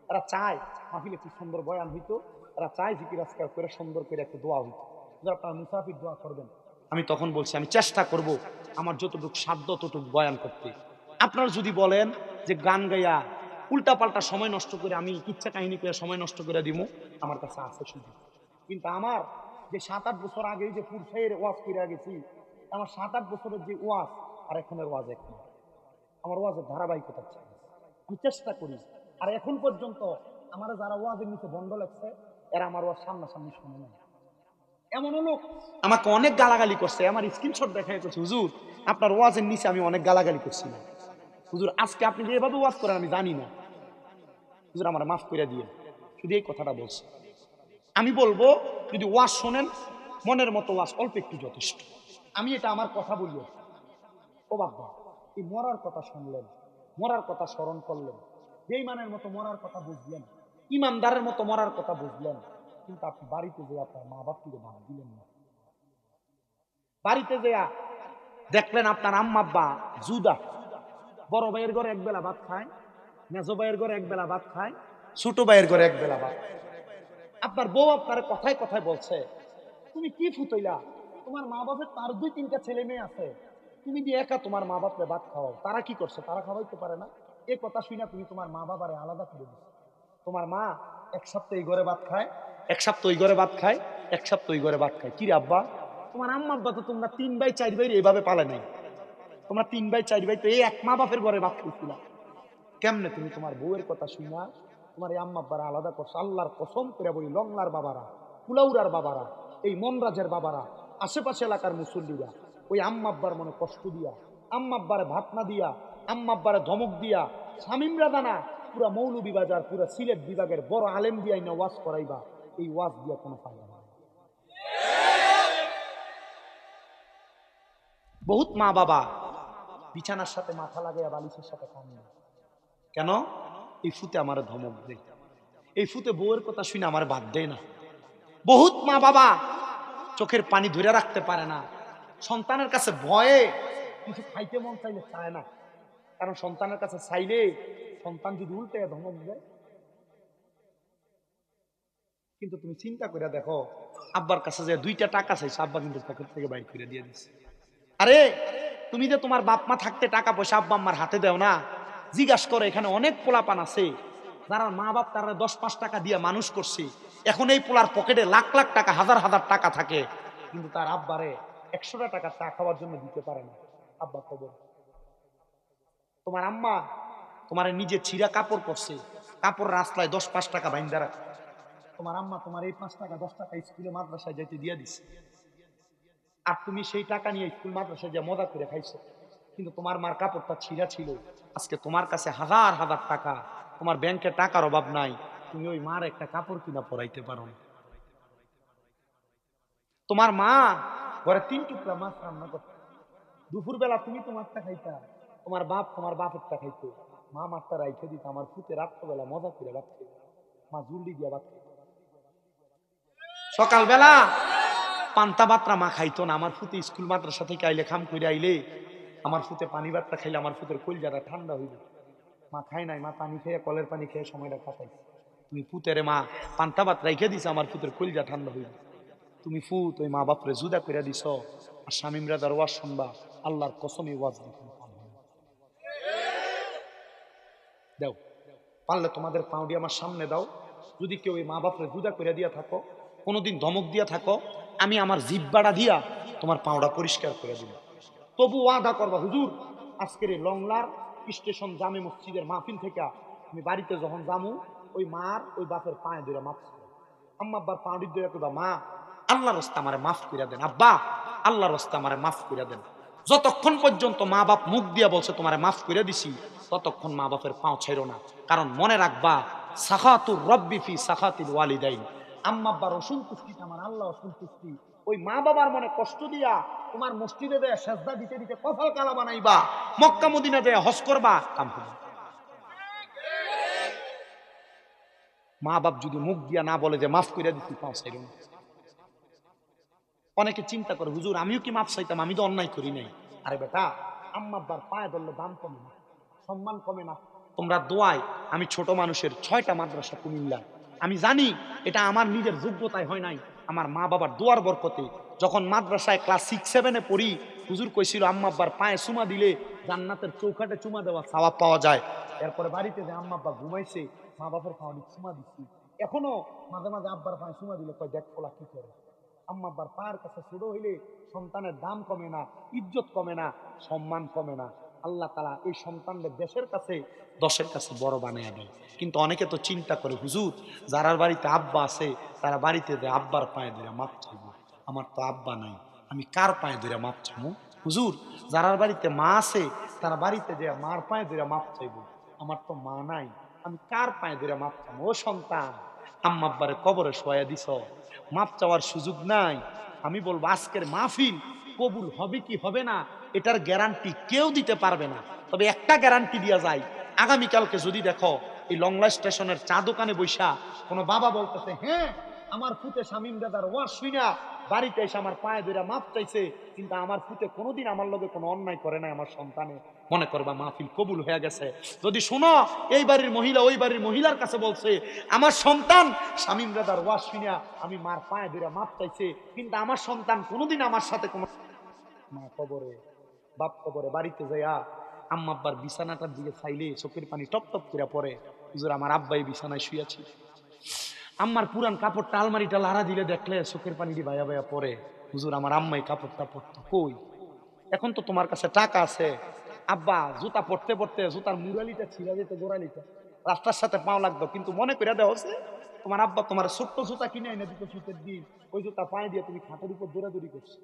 [SPEAKER 2] এরা চায় মাহফিলে একটু সুন্দর বয়ান হইতো, এরা চায় জিকির আজকার করে সুন্দর করে একটু দোয়া হইতো, আপনারা মুসাফির দোয়া করবেন। আমি তখন বলছি আমি চেষ্টা করব আমার যতটুকু সাধ্য ততটুকু বয়ান করতে। আপনারা যদি বলেন যে গান গাইয়া উল্টা পাল্টা সময় নষ্ট করে আমি ইচ্ছা কাহিনী করে সময় নষ্ট করে দিব, আমার কাছে আছে সুযোগ। কিন্তু আমার যে 7-8 বছর আগে যে পুরসাইয়ের ওয়াজ করে গেছি, আমার 7-8 বছরের যে ওয়াজ আর এখনের ওয়াজ এক না, আমার ওয়াজের ধারাবাহিকতা চাই, আমি চেষ্টা করি। আর এখন পর্যন্ত আমার যারা ওয়াজের নিচে বন্ধ লাগছে এরা আমার ওয়াজ সামনাসামনি শুনে না। এমনও লোক আমাকে অনেক গালাগালি করছে, আমার স্ক্রিনশট দেখাই করছে, হুজুর আপনার ওয়াজের নিচে আমি অনেক গালাগালি করছিলাম, হুজুর আজকে আপনি যে এভাবে ওয়াজ করেন আমি জানি না, হুজুর আমার মাফ করে দিয়ে, শুধু এই কথাটা বলছে। আমি বলবো যদি ওয়াজ শোনেন মনের মতো ওয়াজ অল্প একটু যথেষ্ট। আমি এটা আমার কথা বলি, ও বাবা এই মরার কথা শুনলেন, মরার কথা স্মরণ করলেন, বেঈমানের মতো মরার কথা বুঝলেন, ইমানদারের মতো মরার কথা বুঝলেন, কিন্তু আপনি বাড়িতে যে আপনার মা বাপকে ভাগ দিলেন না। বাড়িতে যে দেখলেন আপনার আম্মা আব্বা জুদা, বড় ভাইয়ের ঘরে এক বেলা ভাত খায়, মেজো ভাইয়ের ঘরে এক বেলা ভাত খায়, ছোট ভাইয়ের ঘরে এক বেলা ভাত খায়। আপনার বউ আপনার কথায় কথায় বলছে তুমি কি ফুতইলা, তোমার মা বাপের তার 2-3টা ছেলে মেয়ে আছে, তুমি দিয়ে একা তোমার মা বাপরে ভাত খাওয়াও, তারা কি করছে, তারা খাওয়াইতে পারে না? এই কথা শুনে তুমি তোমার মা বাবারে আলাদা করে দিচ্ছ। তোমার মা এক সপ্তাহ এই ঘরে ভাত খায়, এক সপ্তাহ ওই ঘরে ভাত খায়, এক সপ্তাহ ওই ঘরে ভাত খায়। কি রে আব্বা, তোমার আম্মা আব্বা তো তোমরা 3 ভাই 4 ভাই এইভাবে পালে নাই, তোমরা 3 ভাই 4 ভাই তো এই এক মা বাপের ঘরে ভাত খাইছিলা, কেমনে তুমি তোমার বউয়ের কথা শুনা তোমার এই আম্মা আব্বারা আলাদা করছো? আল্লাহর কসম করে বলি, লংলার বাবারা, কুলাউরার বাবারা, এই মনরাজের বাবারা, আশেপাশে এলাকার মুসল্লিরা ওই আম্মা আব্বার মনে কষ্ট দিয়া, আম্মা আব্বারে ভাত না দিয়া, আম্মা আব্বারে ধমক দিয়া, শামিমরা দানা পুরা মৌলভী বাজার পুরা সিলেট বিভাগের বড় আলেম দিয়াই না ওয়াজ করাইবা, এই ওয়াজ দিয়া কোনো ফায়দা নাই। বহুত মা বাবা বিছানার সাথে মাথা লাগাইয়া বালিশের সাথে কান্দে, কেন? এই ফুতে আমার ধমক দেয়, এই ফুতে বউয়ের কথা শুনে আমার বাদ দেয় না। বহুত মা বাবা চোখের পানি ধরে রাখতে পারে না, সন্তানের কাছে ভয়ে কিছু খাইতে মন চাইলে চায় না, কারণ সন্তানের কাছে চাইলে সন্তান যদি উল্টে ধমক দেয়। কিন্তু তুমি চিন্তা করে দেখো, আব্বার কাছে যে 2টা টাকা চাইছো, আব্বা কিন্তু পকেট থেকে বাইর করে দিয়ে দিচ্ছে। আরে তুমি যে তোমার বাপ মা থাকতে টাকা পয়সা আব্বা আম্মার হাতে দেও না, জিজ্ঞাসা করে এখানে অনেক পোলাপান আছে যারা মা বাপ তারা 10-5 টাকা দিয়ে মানুষ করছে, এখন এই পোলার পকেটে লাখ লাখ টাকা হাজার হাজার টাকা থাকে, কিন্তু তার আব্বারে 100টা টাকা চা খাওয়ার জন্য দিতে পারে না। আব্বা খবর, তোমার আম্মা তোমার নিজে ছিঁড়া কাপড় পরছে, কাপড় রাস্তায় 10-5 টাকা বাইন্দা রাখে, তোমার আম্মা তোমার এই 5 টাকা 10 টাকা স্কুলে মাদ্রাসায় যাইতে দিয়ে দিছে, আর তুমি সেই টাকা নিয়ে স্কুল মাদ্রাসায় যা মজা করে খাইছো, কিন্তু তোমার মার কাপড়টা ছিঁড়া ছিল, আজকে তোমার কাছে হাজার হাজার টাকা, তোমার ব্যাংকে টাকার অভাব নাই, তুমি ওই মার একটা কাপড় কিনা পরাইতে পারো না। তোমার মা ঘরে 3 টুকরা মাছ রান্না করতো, দুপুর বেলা তুমি তোমারটা খাইতা, তোমার বাপ তোমার বাপেরটা খাইতো, মা মারটা রাইখে দিত, আমার ফুতে রাত্রবেলা মজা করে ভাত খাইত, মা জুল্লি দিয়া ভাত খাইত। সকালবেলা পান্তা বাত্রা মা খাইতো না, আমার ফুতে স্কুল মাদ্রাসা থেকে আইলে খাম করে আইলে আমার ফুতে পানি ভাতটা খাইলে আমার ফুতের কলজাটা ঠান্ডা হইল, মা খায় নাই, মা পানি খেয়ে কলের পানি খেয়ে সময়টা কাটাইছে। তুমি ফুতেরে মা পান্তা ভাত রাইখে দিছে, আমার ফুতের কলজা ঠান্ডা হইল, তুমি ফুত ওই মা বাপরে জুদা করে দিছ, আর স্বামীমরা তার ওয়াজ শুনবা, আল্লাহর কসমে ওয়াজ দিতে দাও, পারলে তোমাদের পাউডি আমার সামনে দাও, যদি কেউ ওই মা বাপরে জুদা করে দিয়া থাকো, কোনোদিন ধমক দিয়া থাকো, আমি আমার জিব্বাটা দিয়া তোমার পাউডা পরিষ্কার করে দিব। তবু ওয়াদা করবা, হুজুর আজকের এই লংলার স্টেশন জামে মসজিদের মাহফিল থেকে আমি বাড়িতে যখন যামু ওই মার ওই বাপের পায়ে ধরে মাফ, আম্মা আব্বার পাউডি ধরে কইবা, মা আল্লাহর রাস্তা আমারে মাফ করে দেন, আব্বা আল্লাহর রাস্তা আমারে মাফ করে দেন। যতক্ষণ পর্যন্ত মা বাপ মুখ দিয়া বলছে তোমারে মাফ করে দিছি, ততক্ষণ মা বাপের পাও ছাইরো না, কারণ মনে রাখবা সাখাতুর রব্বি ফি সাখাতিল ওয়ালিদাইন, আম্মা আব্বার অসন্তুষ্টিটা আমার আল্লাহ অসন্তুষ্টি। ওই মা বাবার মনে কষ্ট দিয়া তোমার মসজিদে দেয়া সেজদা দিতে দিতে কপাল কালা বানাইবা, মক্কা মদিনা দেয়া হজ করবা, কাম হবে। মা বাপ যদি মুখ দিয়া না বলে যে মাফ করে দিচ্ছি, পাও ছাইরো না। অনেকে চিন্তা করে হুজুর আমিও কি মাফ চাইতাম, আমি তো অন্যায় করি নাই। আরে বেটা, আম্মা আব্বার পায়ে ধরলে দাম কমে না, সম্মান কমে না। তোমরা দোয়ায় আমি ছোট মানুষের 6টা মাদ্রাসা কুমিল্লা, আমি জানি এটা আমার নিজের যোগ্যতায় হয় নাই, আমার মা বাবার দোয়ার বরকতে। যখন মাদ্রাসায় ক্লাস 6-7-এ পড়ি, হুজুর কইছিল আম্মা আব্বার পায়ে চুমা দিলে জান্নাতের চৌখাটে চুমা দেওয়া সওয়াব পাওয়া যায়। এরপরে বাড়িতে যে আম্মা আব্বা ঘুমাইছে, মা বাবার পায়ে চুমা দিচ্ছি, এখনো মাঝে মাঝে আব্বার পায়ে চুমা দিলে কয় দেখ ফোলা কি করে। আম্মা আব্বার পায়ের কাছে ছোট হইলে সন্তানের দাম কমে না, ইজ্জত কমে না, সম্মান কমে না। আল্লাহ তাআলা এই সন্তানদের দেশের কাছে দশের কাছে বড় বানিয়ে দেয়। কিন্তু অনেকে তো চিন্তা করে, হুজুর যারার বাড়িতে আব্বা আছে তারা বাড়িতে যে আব্বার পায়ে ধরে মাপ চাইবো, আমার তো আব্বা নাই, আমি কার পায়ে ধরে মাপ চাইবো? হুজুর যারার বাড়িতে মা আছে তারা বাড়িতে যে মার পায়ে ধরে মাপ চাইবো, আমার তো মা নাই, আমি কার পায়ে ধরে মাপ চাইবো? ও সন্তান, আম্মা আব্বারে কবরে শোয়া দিছ, মাপ চাওয়ার সুযোগ নাই। আমি বলবো আজকের মাহফিল কবুল হবে কি হবে না এটার গ্যারান্টি কেউ দিতে পারবে না। তবে একটা গ্যারান্টি দেওয়া যায়, আগামীকালকে যদি দেখো এই লংলা স্টেশনের চা দোকানে বৈশা কোনো বাবা বলতেছে, হ্যাঁ আমার ফুতে শামীম দাদার ওয়াজ শুইনা বাড়িতে এসে আমার পায়ে ধরে মাপ চাইছে, কিন্তু আমার ফুতে কোনোদিন আমার লগে কোনো অন্যায় করে নাই, আমার সন্তানে, মনে করবা মাহফিল কবুল হয়ে গেছে। যদি শোনো এই বাড়ির মহিলা ওই বাড়ির মহিলার কাছে বলছে, আমার সন্তান শামীম দাদার ওয়াজ শুইনা আমি মার পায়ে ধরে মাপ চাইছে, কিন্তু আমার সন্তান কোনোদিন আমার সাথে কোনো, মা কবরে বাপ কবরে বাড়িতে যাইয়া আম্মা আব্বার বিছানাটার দিকে চাইলে চোখের পানি টপ টপ করে পড়ে, হুজুর আমার আব্বাই বিছানায় শুয়েছি। আম্মার পুরান কাপড়টা আলমারিটা লাড়া দিলে দেখলে চোখের পানি দিয়ে ভাইয়া ভাইয়া পড়ে, হুজুর আমার আম্মাই কাপড়টা পরতো কই। এখন তো তোমার কাছে টাকা আছে, আব্বা জুতা পড়তে পড়তে জুতার মুরালিটা ছিঁড়া যেত, গোড়ালিটা রাস্তার সাথে পাও লাগতো, কিন্তু মনে করে দেওয়া হচ্ছে তোমার আব্বা তোমার ছোট্ট জুতা কিনে এনে দিত শীতের দিন, ওই জুতা পায়ে দিয়ে তুমি খাটের উপর দৌড়াদৌড়ি করছো।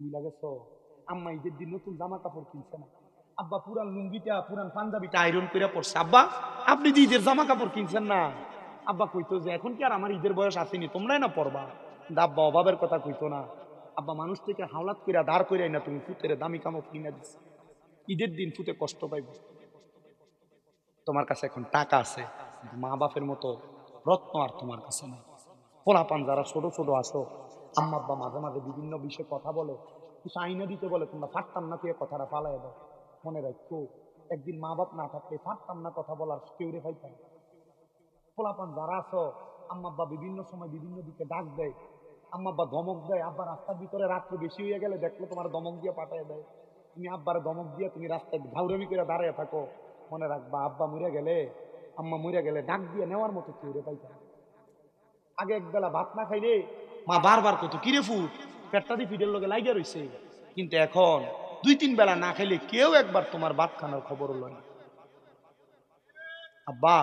[SPEAKER 2] মিলা গেছো? আম্মা ঈদের দিন নতুন জামা কাপড় কিনছে না, আব্বা পুরান লুঙ্গিটা পুরান পাঞ্জাবিটা আয়রন করে পড়ছে। আব্বা আপনি যে ঈদের জামা কাপড় কিনছেন না, আব্বা কইতো যে এখন কি আর আমার ঈদের বয়স আসেনি, তোমরাই না পড়বা। কিন্তু আব্বা অভাবের কথা কইতো না, আব্বা মানুষ থেকে হাওলাত কইরা দাঁড় কইরাই না তুমি ফুতের দামি কামড় কিনা দিচ্ছে, ঈদের দিন ফুতে কষ্ট পাইব। তোমার কাছে এখন টাকা আছে, কিন্তু মা বাপের মতো রত্ন আর তোমার কাছে নাই। পোলাপান যারা ছোট ছোট আসো, আম্মা আব্বা মাঝে মাঝে বিভিন্ন বিষয়ে কথা বলে, কিছু আইনা দিতে বলে, তোমরা পারতাম না তুই কথাটা ফালাই দাও। মনে রাখো একদিন মা বাপ না থাকলে পারতাম না কথা বলার কেউ রে পাইতাম। পোলাপান যারা আছো, আম্মা আব্বা বিভিন্ন সময় বিভিন্ন দিকে ডাক দেয়, আম্মা আব্বা ধমক দেয়, আব্বা রাস্তার ভিতরে রাত্রে বেশি হয়ে গেলে দেখলে তোমার ধমক দিয়ে পাঠিয়ে দেয়, তুমি আব্বার ধমক দিয়ে তুমি রাস্তায় ঘাউরামি করে দাঁড়িয়ে থাকো। মনে রাখবা আব্বা মরে গেলে আম্মা মরে গেলে ডাক দিয়ে নেওয়ার মতো কেউ রে পাইতাম। আগে একবেলা ভাত না খাইলে মা বারবার কত কিরে ফুট পেটটা দিয়ে ফিডের লগে লাইগা রইছে, কিন্তু এখন 2-3 বেলা না খাইলে কেউ একবার তোমার ভাত খানার খবর লয় না। আব্বা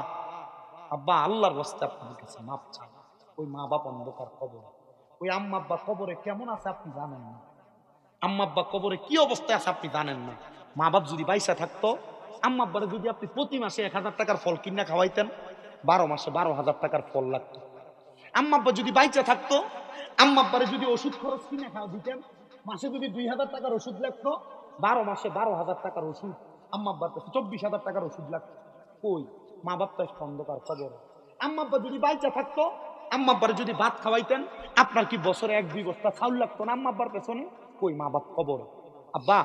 [SPEAKER 2] আব্বা আল্লাহর রাস্তে আপনাদের কাছে মাপ চান, ওই মা বাপ অন্ধকার কবর, ওই আম্মা আব্বা কবরে কেমন আছে আপনি জানেন না, আম্মা আব্বা কবরে কি অবস্থায় আছে আপনি জানেন না। মা বাপ যদি পয়সা থাকতো, আম্মা আব্বারে যদি আপনি প্রতি মাসে 1000 টাকার ফল কিনা খাওয়াইতেন, 12 মাসে 12,000 টাকার ফল লাগতো। আম্মা আব্বা যদি বাইচা থাকতো, আম্মা আব্বারে যদি ওষুধ খরচ কিনে খাওয়া দিতেন, মাসে যদি 2000 টাকার ওষুধ লাগতো, 12 মাসে 12,000 টাকার ওষুধ, আম্মা আব্বার কাছে 24,000 টাকার ওষুধ লাগতো। কই? মা বাপ তো অন্ধকার কবর। আম্মা আব্বা যদি বাইচা থাকতো, আম্মা আব্বারে যদি ভাত খাওয়াইতেন, আপনার কি বছরে 1-2 বস্তা চাউল লাগতো না আম্মা আব্বার পেছনে? কই? মা বাপ কবর। আব্বা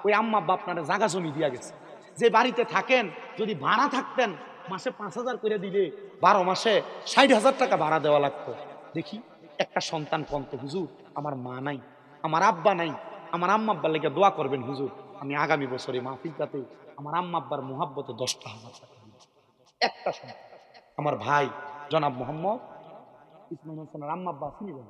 [SPEAKER 2] ওই আম্মা আব্বা আপনারা জাগা জমি দিয়া গেছে, যে বাড়িতে থাকেন যদি ভাড়া থাকতেন মাসে 5,000 করে দিলে 12 মাসে 60,000 টাকা ভাড়া দেওয়া লাগতো। দেখি একটা সন্তান কন্ত, হুজুর আমার মা নাই, আমার আব্বা নাই, আমার আম্মা আব্বার লেগে দোয়া করবেন হুজুর, আমি আগামী বছরে মাহফিলটাতে আমার আম্মা আব্বার মুহাব্বতে 10,000 টাকা দিব। একটা সন্তান। আমার ভাই জনাব মোহাম্মদ ইসমাইল হোসেনের আম্মা আব্বা চিনিবেন,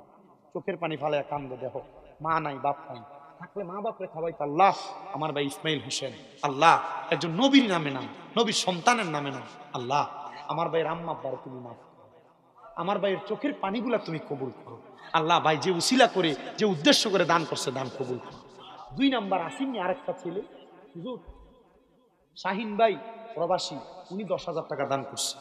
[SPEAKER 2] চোখের পানি ফালাইয়া কান্দে, দেখো মা নাই বাপ নাই, থাকলে মা বাপরে খাওয়াইতো। আল্লাহ আমার ভাই ইসমাইল হোসেন, আল্লাহ একজন নবীর নামে নাম, নবীর সন্তানের নামে নাম, আল্লাহ আমার ভাইয়ের আম্মা আব্বার তুমি মাফ করো, আমার ভাইয়ের চোখের পানিগুলা তুমি কবুল করো। আল্লাহ ভাই যে উসিলা করে যে উদ্দেশ্য করে দান করছে দান কবুল করো। 2 নাম্বার আসেননি আরেকটা ছেলে, হুজুর শাহিন ভাই প্রবাসী, উনি 10,000 টাকা দান করছে।